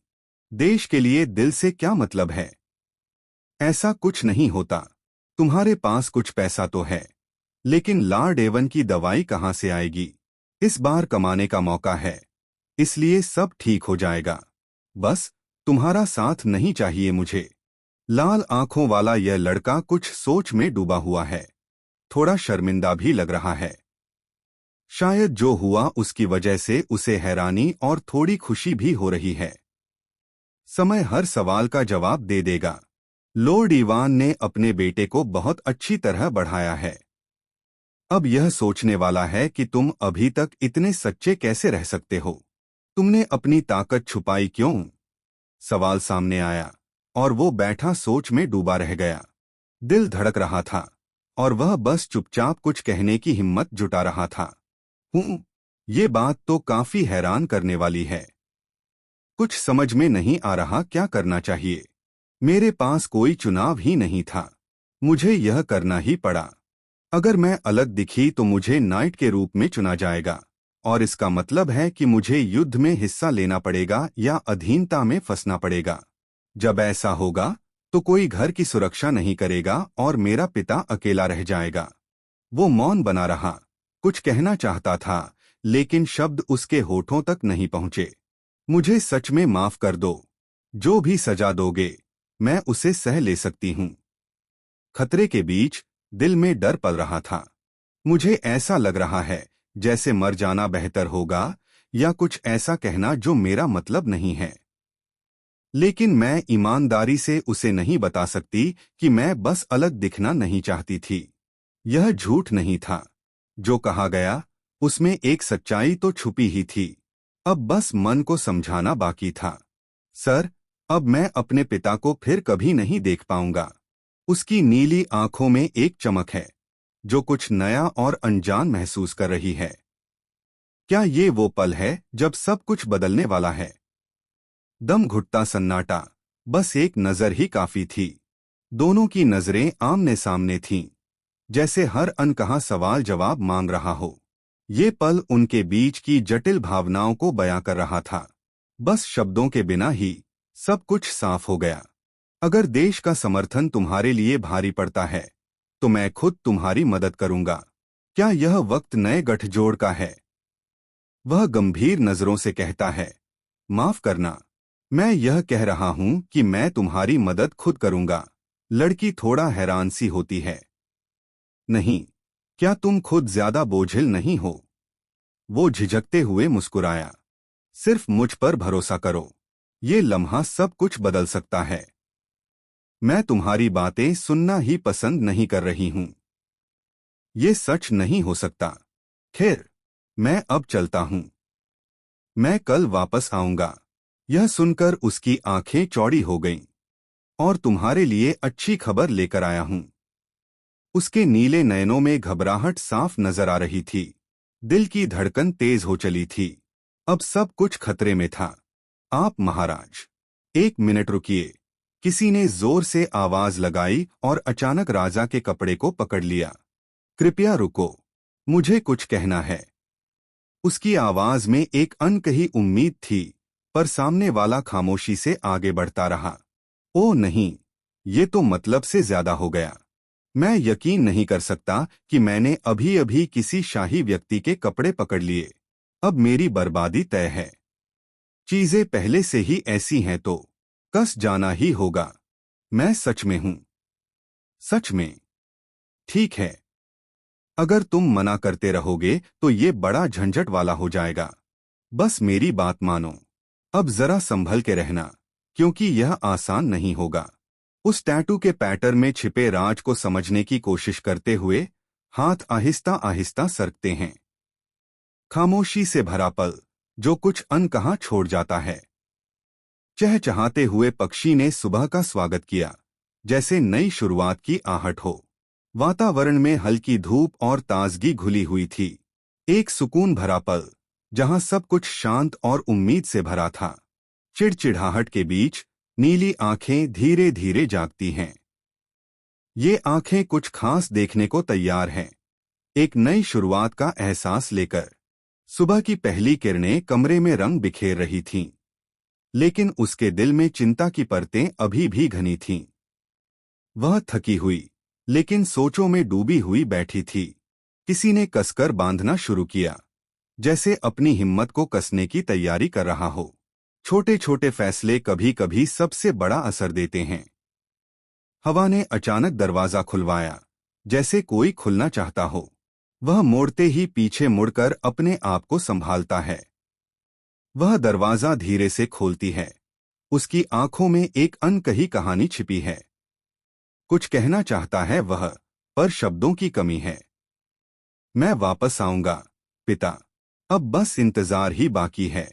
देश के लिए दिल से क्या मतलब है? ऐसा कुछ नहीं होता। तुम्हारे पास कुछ पैसा तो है, लेकिन लॉर्ड एवन की दवाई कहां से आएगी? इस बार कमाने का मौका है, इसलिए सब ठीक हो जाएगा। बस तुम्हारा साथ नहीं चाहिए मुझे। लाल आंखों वाला यह लड़का कुछ सोच में डूबा हुआ है। थोड़ा शर्मिंदा भी लग रहा है। शायद जो हुआ उसकी वजह से उसे हैरानी और थोड़ी खुशी भी हो रही है। समय हर सवाल का जवाब दे देगा। लॉर्ड इवान ने अपने बेटे को बहुत अच्छी तरह बढ़ाया है। अब यह सोचने वाला है कि तुम अभी तक इतने सच्चे कैसे रह सकते हो। तुमने अपनी ताकत छुपाई क्यों? सवाल सामने आया, और वो बैठा सोच में डूबा रह गया। दिल धड़क रहा था, और वह बस चुपचाप कुछ कहने की हिम्मत जुटा रहा था। ये बात तो काफी हैरान करने वाली है। कुछ समझ में नहीं आ रहा क्या करना चाहिए। मेरे पास कोई चुनाव ही नहीं था। मुझे यह करना ही पड़ा। अगर मैं अलग दिखी तो मुझे नाइट के रूप में चुना जाएगा, और इसका मतलब है कि मुझे युद्ध में हिस्सा लेना पड़ेगा या अधीनता में फंसना पड़ेगा। जब ऐसा होगा, तो कोई घर की सुरक्षा नहीं करेगा और मेरा पिता अकेला रह जाएगा। वो मौन बना रहा। कुछ कहना चाहता था, लेकिन शब्द उसके होठों तक नहीं पहुंचे। मुझे सच में माफ कर दो। जो भी सजा दोगे, मैं उसे सह ले सकती हूं। खतरे के बीच दिल में डर पल रहा था। मुझे ऐसा लग रहा है जैसे मर जाना बेहतर होगा, या कुछ ऐसा कहना जो मेरा मतलब नहीं है। लेकिन मैं ईमानदारी से उसे नहीं बता सकती कि मैं बस अलग दिखना नहीं चाहती थी। यह झूठ नहीं था। जो कहा गया, उसमें एक सच्चाई तो छुपी ही थी। अब बस मन को समझाना बाकी था। सर, अब मैं अपने पिता को फिर कभी नहीं देख पाऊंगा। उसकी नीली आंखों में एक चमक है, जो कुछ नया और अनजान महसूस कर रही है। क्या ये वो पल है जब सब कुछ बदलने वाला है? दम घुटता सन्नाटा, बस एक नजर ही काफी थी। दोनों की नजरें आमने सामने थीं, जैसे हर अनकहा सवाल जवाब मांग रहा हो। ये पल उनके बीच की जटिल भावनाओं को बयां कर रहा था। बस शब्दों के बिना ही सब कुछ साफ हो गया। अगर देश का समर्थन तुम्हारे लिए भारी पड़ता है, तो मैं खुद तुम्हारी मदद करूंगा। क्या यह वक्त नए गठजोड़ का है? वह गंभीर नजरों से कहता है, माफ करना, मैं यह कह रहा हूं कि मैं तुम्हारी मदद खुद करूंगा। लड़की थोड़ा हैरान सी होती है। नहीं, क्या तुम खुद ज्यादा बोझिल नहीं हो? वो झिझकते हुए मुस्कुराया। सिर्फ मुझ पर भरोसा करो। ये लम्हा सब कुछ बदल सकता है। मैं तुम्हारी बातें सुनना ही पसंद नहीं कर रही हूं। ये सच नहीं हो सकता। खैर, मैं अब चलता हूं। मैं कल वापस आऊंगा। यह सुनकर उसकी आंखें चौड़ी हो गईं। और तुम्हारे लिए अच्छी खबर लेकर आया हूं। उसके नीले नयनों में घबराहट साफ नजर आ रही थी। दिल की धड़कन तेज हो चली थी। अब सब कुछ खतरे में था। आप महाराज, 1 मिनट रुकिए। किसी ने जोर से आवाज लगाई और अचानक राजा के कपड़े को पकड़ लिया। कृपया रुको, मुझे कुछ कहना है। उसकी आवाज में एक अनकही उम्मीद थी, पर सामने वाला खामोशी से आगे बढ़ता रहा। ओ नहीं, ये तो मतलब से ज्यादा हो गया। मैं यकीन नहीं कर सकता कि मैंने अभी अभी किसी शाही व्यक्ति के कपड़े पकड़ लिए। अब मेरी बर्बादी तय है। चीजें पहले से ही ऐसी हैं तो कस जाना ही होगा। मैं सच में हूं। सच में? ठीक है। अगर तुम मना करते रहोगे तो ये बड़ा झंझट वाला हो जाएगा। बस मेरी बात मानो। अब जरा संभल के रहना, क्योंकि यह आसान नहीं होगा। उस टैटू के पैटर्न में छिपे राज को समझने की कोशिश करते हुए हाथ आहिस्ता आहिस्ता सरकते हैं। खामोशी से भरा पल, जो कुछ अनकहा छोड़ जाता है। चहचहाते हुए पक्षी ने सुबह का स्वागत किया, जैसे नई शुरुआत की आहट हो। वातावरण में हल्की धूप और ताजगी घुली हुई थी। एक सुकून भरा पल, जहां सब कुछ शांत और उम्मीद से भरा था। चिड़चिड़ाहट के बीच नीली आंखें धीरे धीरे जागती हैं। ये आंखें कुछ खास देखने को तैयार हैं, एक नई शुरुआत का एहसास लेकर। सुबह की पहली किरणें कमरे में रंग बिखेर रही थीं, लेकिन उसके दिल में चिंता की परतें अभी भी घनी थीं। वह थकी हुई, लेकिन सोचों में डूबी हुई बैठी थी। किसी ने कसकर बांधना शुरू किया, जैसे अपनी हिम्मत को कसने की तैयारी कर रहा हो। छोटे छोटे फैसले कभी कभी सबसे बड़ा असर देते हैं। हवा ने अचानक दरवाजा खुलवाया, जैसे कोई खुलना चाहता हो। वह मोड़ते ही पीछे मुड़कर अपने आप को संभालता है। वह दरवाजा धीरे से खोलती है। उसकी आंखों में एक अनकही कहानी छिपी है। कुछ कहना चाहता है वह, पर शब्दों की कमी है। मैं वापस आऊंगा, पिता। अब बस इंतजार ही बाकी है।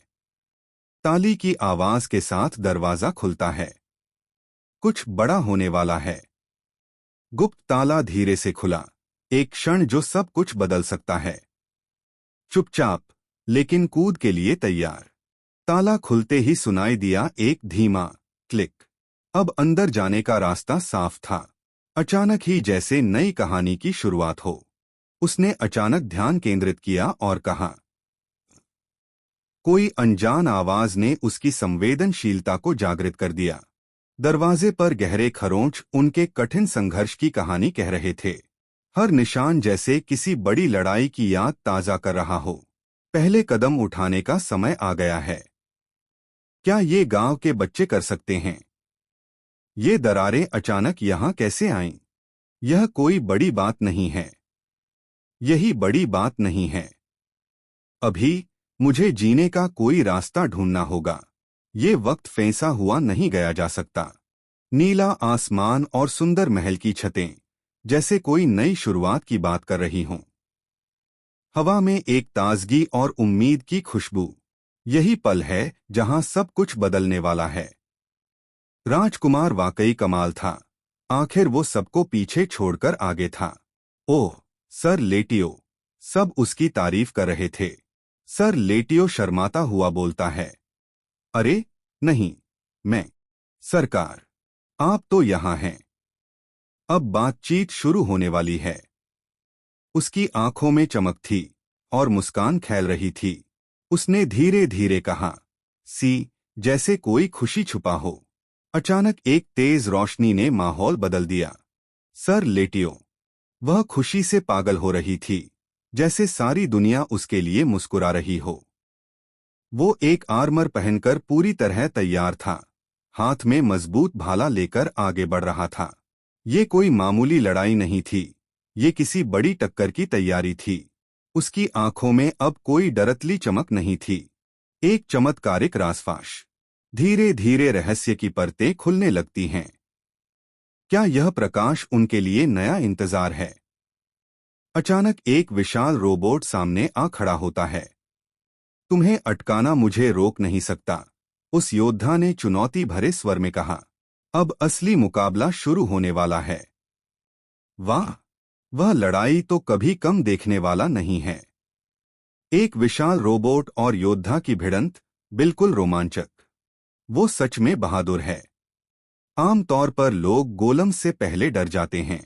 ताली की आवाज के साथ दरवाजा खुलता है। कुछ बड़ा होने वाला है। गुप्त ताला धीरे से खुला, एक क्षण जो सब कुछ बदल सकता है। चुपचाप, लेकिन कूद के लिए तैयार। ताला खुलते ही सुनाई दिया एक धीमा क्लिक। अब अंदर जाने का रास्ता साफ था। अचानक ही जैसे नई कहानी की शुरुआत हो। उसने अचानक ध्यान केंद्रित किया और कहा। कोई अनजान आवाज ने उसकी संवेदनशीलता को जागृत कर दिया। दरवाजे पर गहरे खरोंच उनके कठिन संघर्ष की कहानी कह रहे थे। हर निशान जैसे किसी बड़ी लड़ाई की याद ताजा कर रहा हो। पहले कदम उठाने का समय आ गया है। क्या ये गांव के बच्चे कर सकते हैं? ये दरारें अचानक यहां कैसे आईं? यह कोई बड़ी बात नहीं है। यही बड़ी बात नहीं है। अभी मुझे जीने का कोई रास्ता ढूंढना होगा। ये वक्त फैंसा हुआ नहीं गया जा सकता। नीला आसमान और सुंदर महल की छतें, जैसे कोई नई शुरुआत की बात कर रही हों। हवा में एक ताजगी और उम्मीद की खुशबू। यही पल है जहां सब कुछ बदलने वाला है। राजकुमार वाकई कमाल था। आखिर वो सबको पीछे छोड़कर आगे था। ओह, सर लेटियो। सब उसकी तारीफ कर रहे थे। सर लेटियो शर्माता हुआ बोलता है। अरे नहीं, मैं। सरकार, आप तो यहाँ हैं। अब बातचीत शुरू होने वाली है। उसकी आंखों में चमक थी और मुस्कान फैल रही थी। उसने धीरे धीरे कहा, सी, जैसे कोई खुशी छुपा हो। अचानक एक तेज रोशनी ने माहौल बदल दिया। सर लेटियो। वह खुशी से पागल हो रही थी, जैसे सारी दुनिया उसके लिए मुस्कुरा रही हो। वो एक आर्मर पहनकर पूरी तरह तैयार था, हाथ में मजबूत भाला लेकर आगे बढ़ रहा था। ये कोई मामूली लड़ाई नहीं थी, ये किसी बड़ी टक्कर की तैयारी थी। उसकी आंखों में अब कोई डरतली चमक नहीं थी, एक चमत्कारिक रासफाश। धीरे धीरे रहस्य की परतें खुलने लगती हैं। क्या यह प्रकाश उनके लिए नया इंतजार है? अचानक एक विशाल रोबोट सामने आ खड़ा होता है। तुम्हें अटकाना मुझे रोक नहीं सकता, उस योद्धा ने चुनौती भरे स्वर में कहा। अब असली मुकाबला शुरू होने वाला है। वाह, वह लड़ाई तो कभी कम देखने वाला नहीं है। एक विशाल रोबोट और योद्धा की भिड़ंत, बिल्कुल रोमांचक। वो सच में बहादुर है। आमतौर पर लोग गोलम से पहले डर जाते हैं।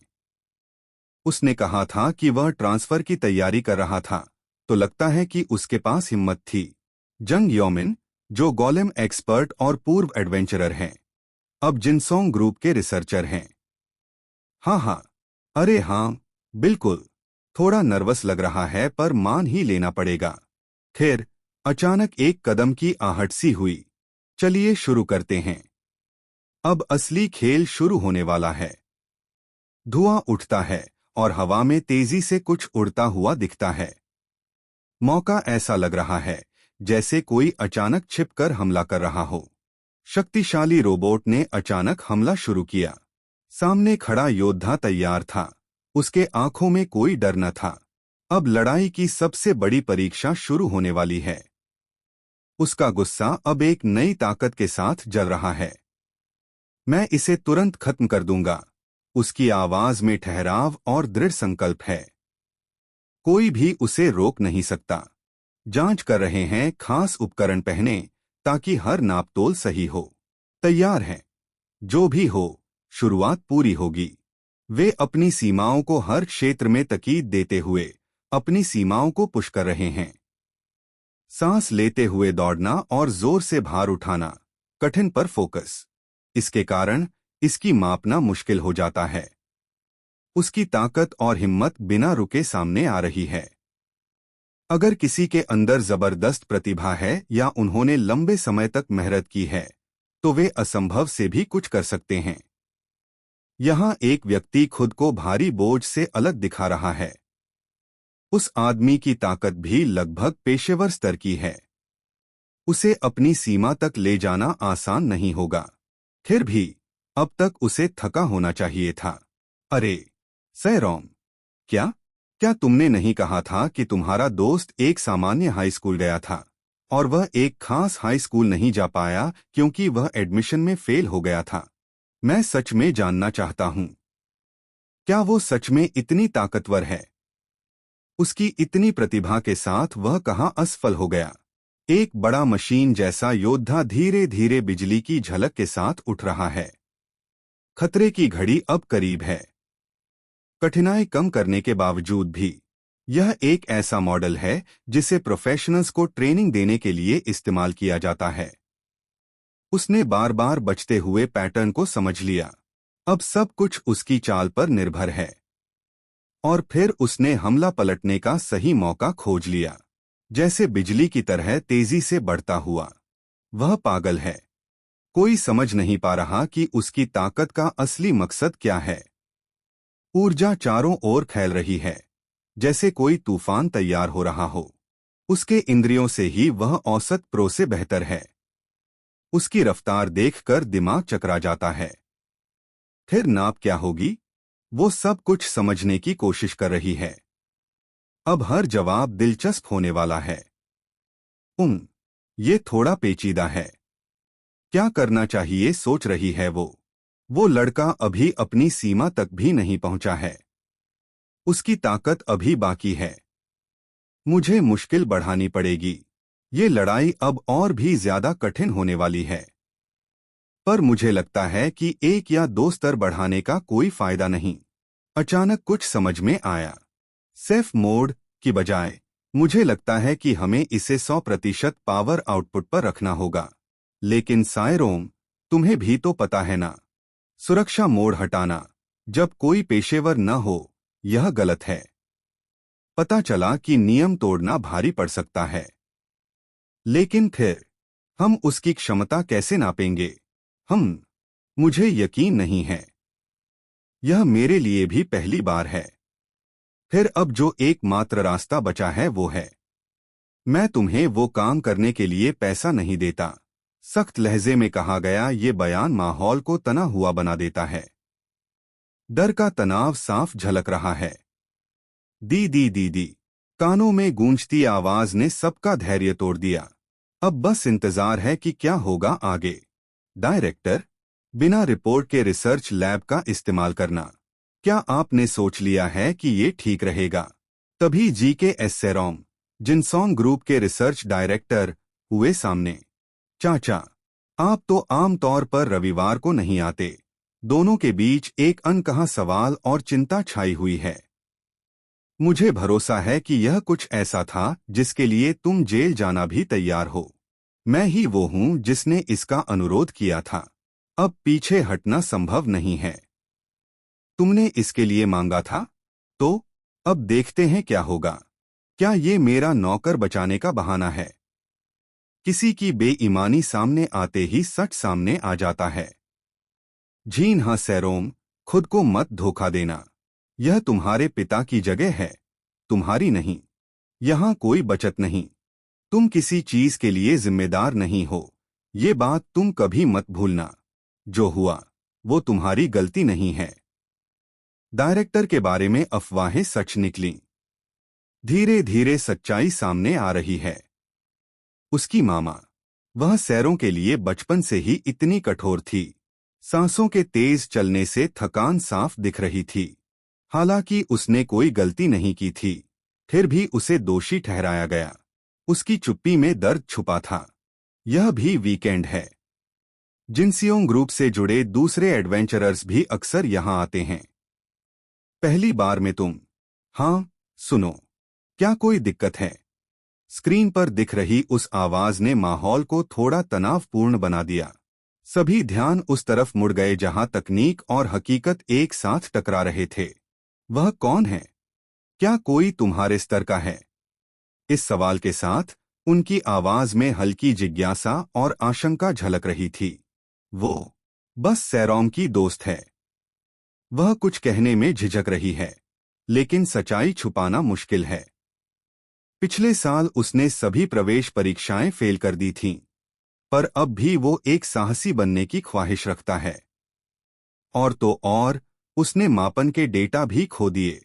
उसने कहा था कि वह ट्रांसफर की तैयारी कर रहा था, तो लगता है कि उसके पास हिम्मत थी। जंग योमिन, जो गोलेम एक्सपर्ट और पूर्व एडवेंचरर हैं, अब जिनसोंग ग्रुप के रिसर्चर हैं। हाँ हाँ, अरे हाँ, बिल्कुल। थोड़ा नर्वस लग रहा है पर मान ही लेना पड़ेगा। फिर अचानक एक कदम की आहट सी हुई। चलिए शुरू करते हैं। अब असली खेल शुरू होने वाला है। धुआं उठता है और हवा में तेजी से कुछ उड़ता हुआ दिखता है। मौका ऐसा लग रहा है जैसे कोई अचानक छिपकर हमला कर रहा हो। शक्तिशाली रोबोट ने अचानक हमला शुरू किया। सामने खड़ा योद्धा तैयार था। उसके आंखों में कोई डर न था। अब लड़ाई की सबसे बड़ी परीक्षा शुरू होने वाली है। उसका गुस्सा अब एक नई ताकत के साथ जल रहा है। मैं इसे तुरंत खत्म कर दूंगा। उसकी आवाज में ठहराव और दृढ़ संकल्प है। कोई भी उसे रोक नहीं सकता। जांच कर रहे हैं, खास उपकरण पहने ताकि हर नापतोल सही हो। तैयार हैं। जो भी हो, शुरुआत पूरी होगी। वे अपनी सीमाओं को हर क्षेत्र में ताकीद देते हुए अपनी सीमाओं को पुश कर रहे हैं। सांस लेते हुए दौड़ना और जोर से भार उठाना, कठिन पर फोकस। इसके कारण इसकी मापना मुश्किल हो जाता है। उसकी ताकत और हिम्मत बिना रुके सामने आ रही है। अगर किसी के अंदर जबरदस्त प्रतिभा है या उन्होंने लंबे समय तक मेहनत की है, तो वे असंभव से भी कुछ कर सकते हैं। यहाँ एक व्यक्ति खुद को भारी बोझ से अलग दिखा रहा है। उस आदमी की ताकत भी लगभग पेशेवर स्तर की है। उसे अपनी सीमा तक ले जाना आसान नहीं होगा। फिर भी अब तक उसे थका होना चाहिए था। अरे सैरोम, क्या क्या तुमने नहीं कहा था कि तुम्हारा दोस्त एक सामान्य हाई स्कूल गया था और वह एक खास हाई स्कूल नहीं जा पाया क्योंकि वह एडमिशन में फेल हो गया था? मैं सच में जानना चाहता हूँ, क्या वो सच में इतनी ताकतवर है? उसकी इतनी प्रतिभा के साथ वह कहाँ असफल हो गया? एक बड़ा मशीन जैसा योद्धा धीरे धीरे बिजली की झलक के साथ उठ रहा है। खतरे की घड़ी अब करीब है। कठिनाई कम करने के बावजूद भी यह एक ऐसा मॉडल है जिसे प्रोफेशनल्स को ट्रेनिंग देने के लिए इस्तेमाल किया जाता है। उसने बार बार बचते हुए पैटर्न को समझ लिया। अब सब कुछ उसकी चाल पर निर्भर है। और फिर उसने हमला पलटने का सही मौका खोज लिया, जैसे बिजली की तरह तेजी से बढ़ता हुआ। वह पागल है। कोई समझ नहीं पा रहा कि उसकी ताकत का असली मकसद क्या है। ऊर्जा चारों ओर फैल रही है, जैसे कोई तूफान तैयार हो रहा हो। उसके इंद्रियों से ही वह औसत प्रो से बेहतर है। उसकी रफ्तार देखकर दिमाग चकरा जाता है। फिर नाप क्या होगी? वो सब कुछ समझने की कोशिश कर रही है। अब हर जवाब दिलचस्प होने वाला है। ये थोड़ा पेचीदा है। क्या करना चाहिए सोच रही है वो लड़का अभी अपनी सीमा तक भी नहीं पहुंचा है। उसकी ताकत अभी बाकी है। मुझे मुश्किल बढ़ानी पड़ेगी। ये लड़ाई अब और भी ज्यादा कठिन होने वाली है। पर मुझे लगता है कि एक या दो स्तर बढ़ाने का कोई फायदा नहीं। अचानक कुछ समझ में आया। सेफ मोड की बजाय मुझे लगता है कि हमें इसे 100% पावर आउटपुट पर रखना होगा। लेकिन सायरोम, तुम्हें भी तो पता है ना, सुरक्षा मोड हटाना जब कोई पेशेवर न हो, यह गलत है। पता चला कि नियम तोड़ना भारी पड़ सकता है। लेकिन फिर हम उसकी क्षमता कैसे नापेंगे? मुझे यकीन नहीं है। यह मेरे लिए भी पहली बार है। फिर अब जो एकमात्र रास्ता बचा है वो है, मैं तुम्हें वो काम करने के लिए पैसा नहीं देता। सख्त लहजे में कहा गया ये बयान माहौल को तना हुआ बना देता है। डर का तनाव साफ झलक रहा है। दी दी दी दी, कानों में गूंजती आवाज ने सबका धैर्य तोड़ दिया। अब बस इंतजार है कि क्या होगा आगे। डायरेक्टर, बिना रिपोर्ट के रिसर्च लैब का इस्तेमाल करना, क्या आपने सोच लिया है कि ये ठीक रहेगा? तभी GKS सेरोम, जिनसोंग ग्रुप के रिसर्च डायरेक्टर हुए सामने। चाचा, आप तो आम तौर पर रविवार को नहीं आते। दोनों के बीच एक अनकहा सवाल और चिंता छाई हुई है। मुझे भरोसा है कि यह कुछ ऐसा था जिसके लिए तुम जेल जाना भी तैयार हो। मैं ही वो हूं जिसने इसका अनुरोध किया था। अब पीछे हटना संभव नहीं है। तुमने इसके लिए मांगा था, तो अब देखते हैं क्या होगा। क्या ये मेरा नौकर बचाने का बहाना है? किसी की बेईमानी सामने आते ही सच सामने आ जाता है। जी हाँ सैरोम, खुद को मत धोखा देना। यह तुम्हारे पिता की जगह है, तुम्हारी नहीं। यहाँ कोई बचत नहीं। तुम किसी चीज के लिए जिम्मेदार नहीं हो, ये बात तुम कभी मत भूलना। जो हुआ वो तुम्हारी गलती नहीं है। डायरेक्टर के बारे में अफवाहें सच निकलीं। धीरे धीरे सच्चाई सामने आ रही है। उसकी मामा, वह सैरों के लिए बचपन से ही इतनी कठोर थी। सांसों के तेज चलने से थकान साफ दिख रही थी। हालांकि उसने कोई गलती नहीं की थी, फिर भी उसे दोषी ठहराया गया। उसकी चुप्पी में दर्द छुपा था। यह भी वीकेंड है। जिनसियोंग ग्रुप से जुड़े दूसरे एडवेंचरर्स भी अक्सर यहाँ आते हैं। पहली बार में तुम। हाँ, सुनो, क्या कोई दिक्कत है? स्क्रीन पर दिख रही उस आवाज ने माहौल को थोड़ा तनावपूर्ण बना दिया। सभी ध्यान उस तरफ मुड़ गए जहां तकनीक और हकीकत एक साथ टकरा रहे थे। वह कौन है? क्या कोई तुम्हारे स्तर का है? इस सवाल के साथ उनकी आवाज में हल्की जिज्ञासा और आशंका झलक रही थी। वो बस सैरोम की दोस्त है। वह कुछ कहने में झिझक रही है, लेकिन सच्चाई छुपाना मुश्किल है। पिछले साल उसने सभी प्रवेश परीक्षाएं फेल कर दी थीं, पर अब भी वो एक साहसी बनने की ख्वाहिश रखता है। और तो और, उसने मापन के डेटा भी खो दिए।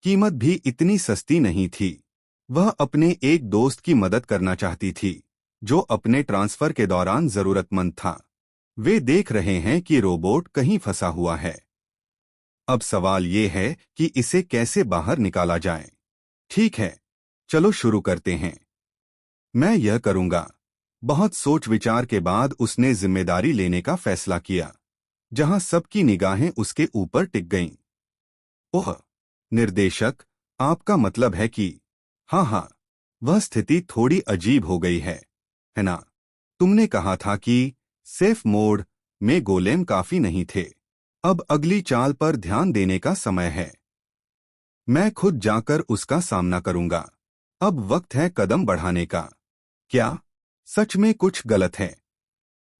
कीमत भी इतनी सस्ती नहीं थी। वह अपने एक दोस्त की मदद करना चाहती थी, जो अपने ट्रांसफर के दौरान जरूरतमंद था। वे देख रहे हैं कि रोबोट कहीं फंसा हुआ है। अब सवाल ये है कि इसे कैसे बाहर निकाला जाए। ठीक है, चलो शुरू करते हैं। मैं यह करूंगा। बहुत सोच विचार के बाद उसने जिम्मेदारी लेने का फैसला किया, जहां सबकी निगाहें उसके ऊपर टिक गईं। ओह, निर्देशक, आपका मतलब है कि? हाँ हाँ, वह स्थिति थोड़ी अजीब हो गई है ना? तुमने कहा था कि सेफ मोड में गोलेम काफी नहीं थे। अब अगली चाल पर ध्यान देने का समय है। मैं खुद जाकर उसका सामना करूंगा। अब वक्त है कदम बढ़ाने का। क्या सच में कुछ गलत है?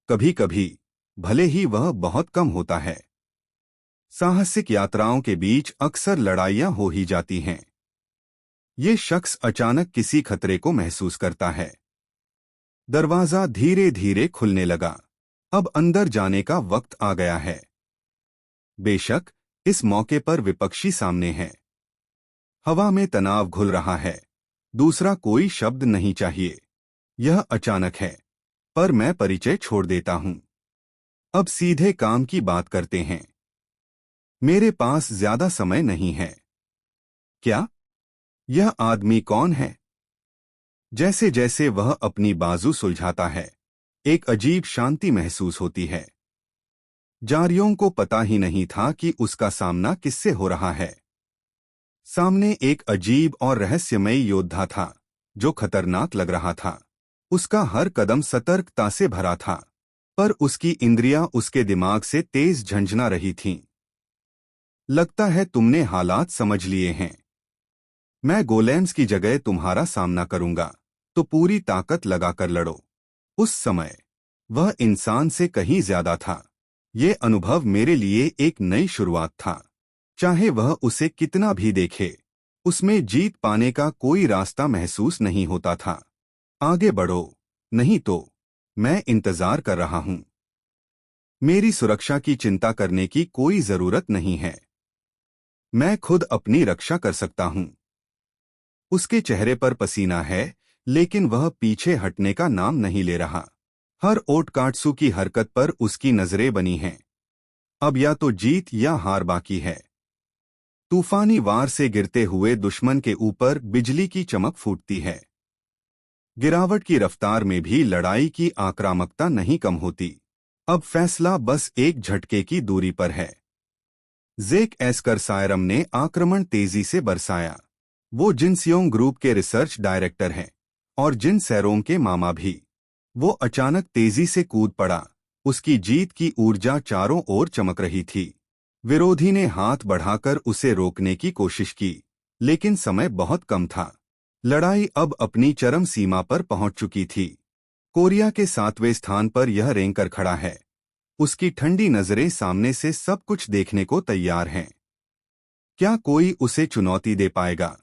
कभी कभी, भले ही वह बहुत कम होता है। साहसिक यात्राओं के बीच अक्सर लड़ाइयां हो ही जाती हैं। ये शख्स अचानक किसी खतरे को महसूस करता है। दरवाजा धीरे धीरे खुलने लगा। अब अंदर जाने का वक्त आ गया है। बेशक, इस मौके पर विपक्षी सामने है। हवा में तनाव घुल रहा है। दूसरा कोई शब्द नहीं चाहिए। यह अचानक है, पर मैं परिचय छोड़ देता हूं। अब सीधे काम की बात करते हैं। मेरे पास ज्यादा समय नहीं है। क्या? यह आदमी कौन है? जैसे जैसे वह अपनी बाजू सुलझाता है, एक अजीब शांति महसूस होती है। जारियों को पता ही नहीं था कि उसका सामना किससे हो रहा है। सामने एक अजीब और रहस्यमयी योद्धा था, जो खतरनाक लग रहा था। उसका हर कदम सतर्कता से भरा था, पर उसकी इंद्रियां उसके दिमाग से तेज झंझना रही थीं। लगता है तुमने हालात समझ लिए हैं। मैं गोलेम्स की जगह तुम्हारा सामना करूंगा, तो पूरी ताकत लगाकर लड़ो। उस समय वह इंसान से कहीं ज्यादा था। ये अनुभव मेरे लिए एक नई शुरुआत था। चाहे वह उसे कितना भी देखे, उसमें जीत पाने का कोई रास्ता महसूस नहीं होता था। आगे बढ़ो, नहीं तो मैं इंतजार कर रहा हूं। मेरी सुरक्षा की चिंता करने की कोई जरूरत नहीं है। मैं खुद अपनी रक्षा कर सकता हूं। उसके चेहरे पर पसीना है, लेकिन वह पीछे हटने का नाम नहीं ले रहा। हर ओटकाट्सु की हरकत पर उसकी नजरें बनी हैं। अब या तो जीत या हार बाकी है। तूफानी वार से गिरते हुए दुश्मन के ऊपर बिजली की चमक फूटती है। गिरावट की रफ्तार में भी लड़ाई की आक्रामकता नहीं कम होती। अब फैसला बस एक झटके की दूरी पर है। ज़ेक एस्कर सायरम ने आक्रमण तेजी से बरसाया। वो जिनसियोंग ग्रुप के रिसर्च डायरेक्टर हैं, और जिन सैरोम के मामा भी। वो अचानक तेजी से कूद पड़ा। उसकी जीत की ऊर्जा चारों ओर चमक रही थी। विरोधी ने हाथ बढ़ाकर उसे रोकने की कोशिश की, लेकिन समय बहुत कम था। लड़ाई अब अपनी चरम सीमा पर पहुंच चुकी थी। कोरिया के 7वें स्थान पर यह रेंकर खड़ा है। उसकी ठंडी नजरें सामने से सब कुछ देखने को तैयार हैं। क्या कोई उसे चुनौती दे पाएगा?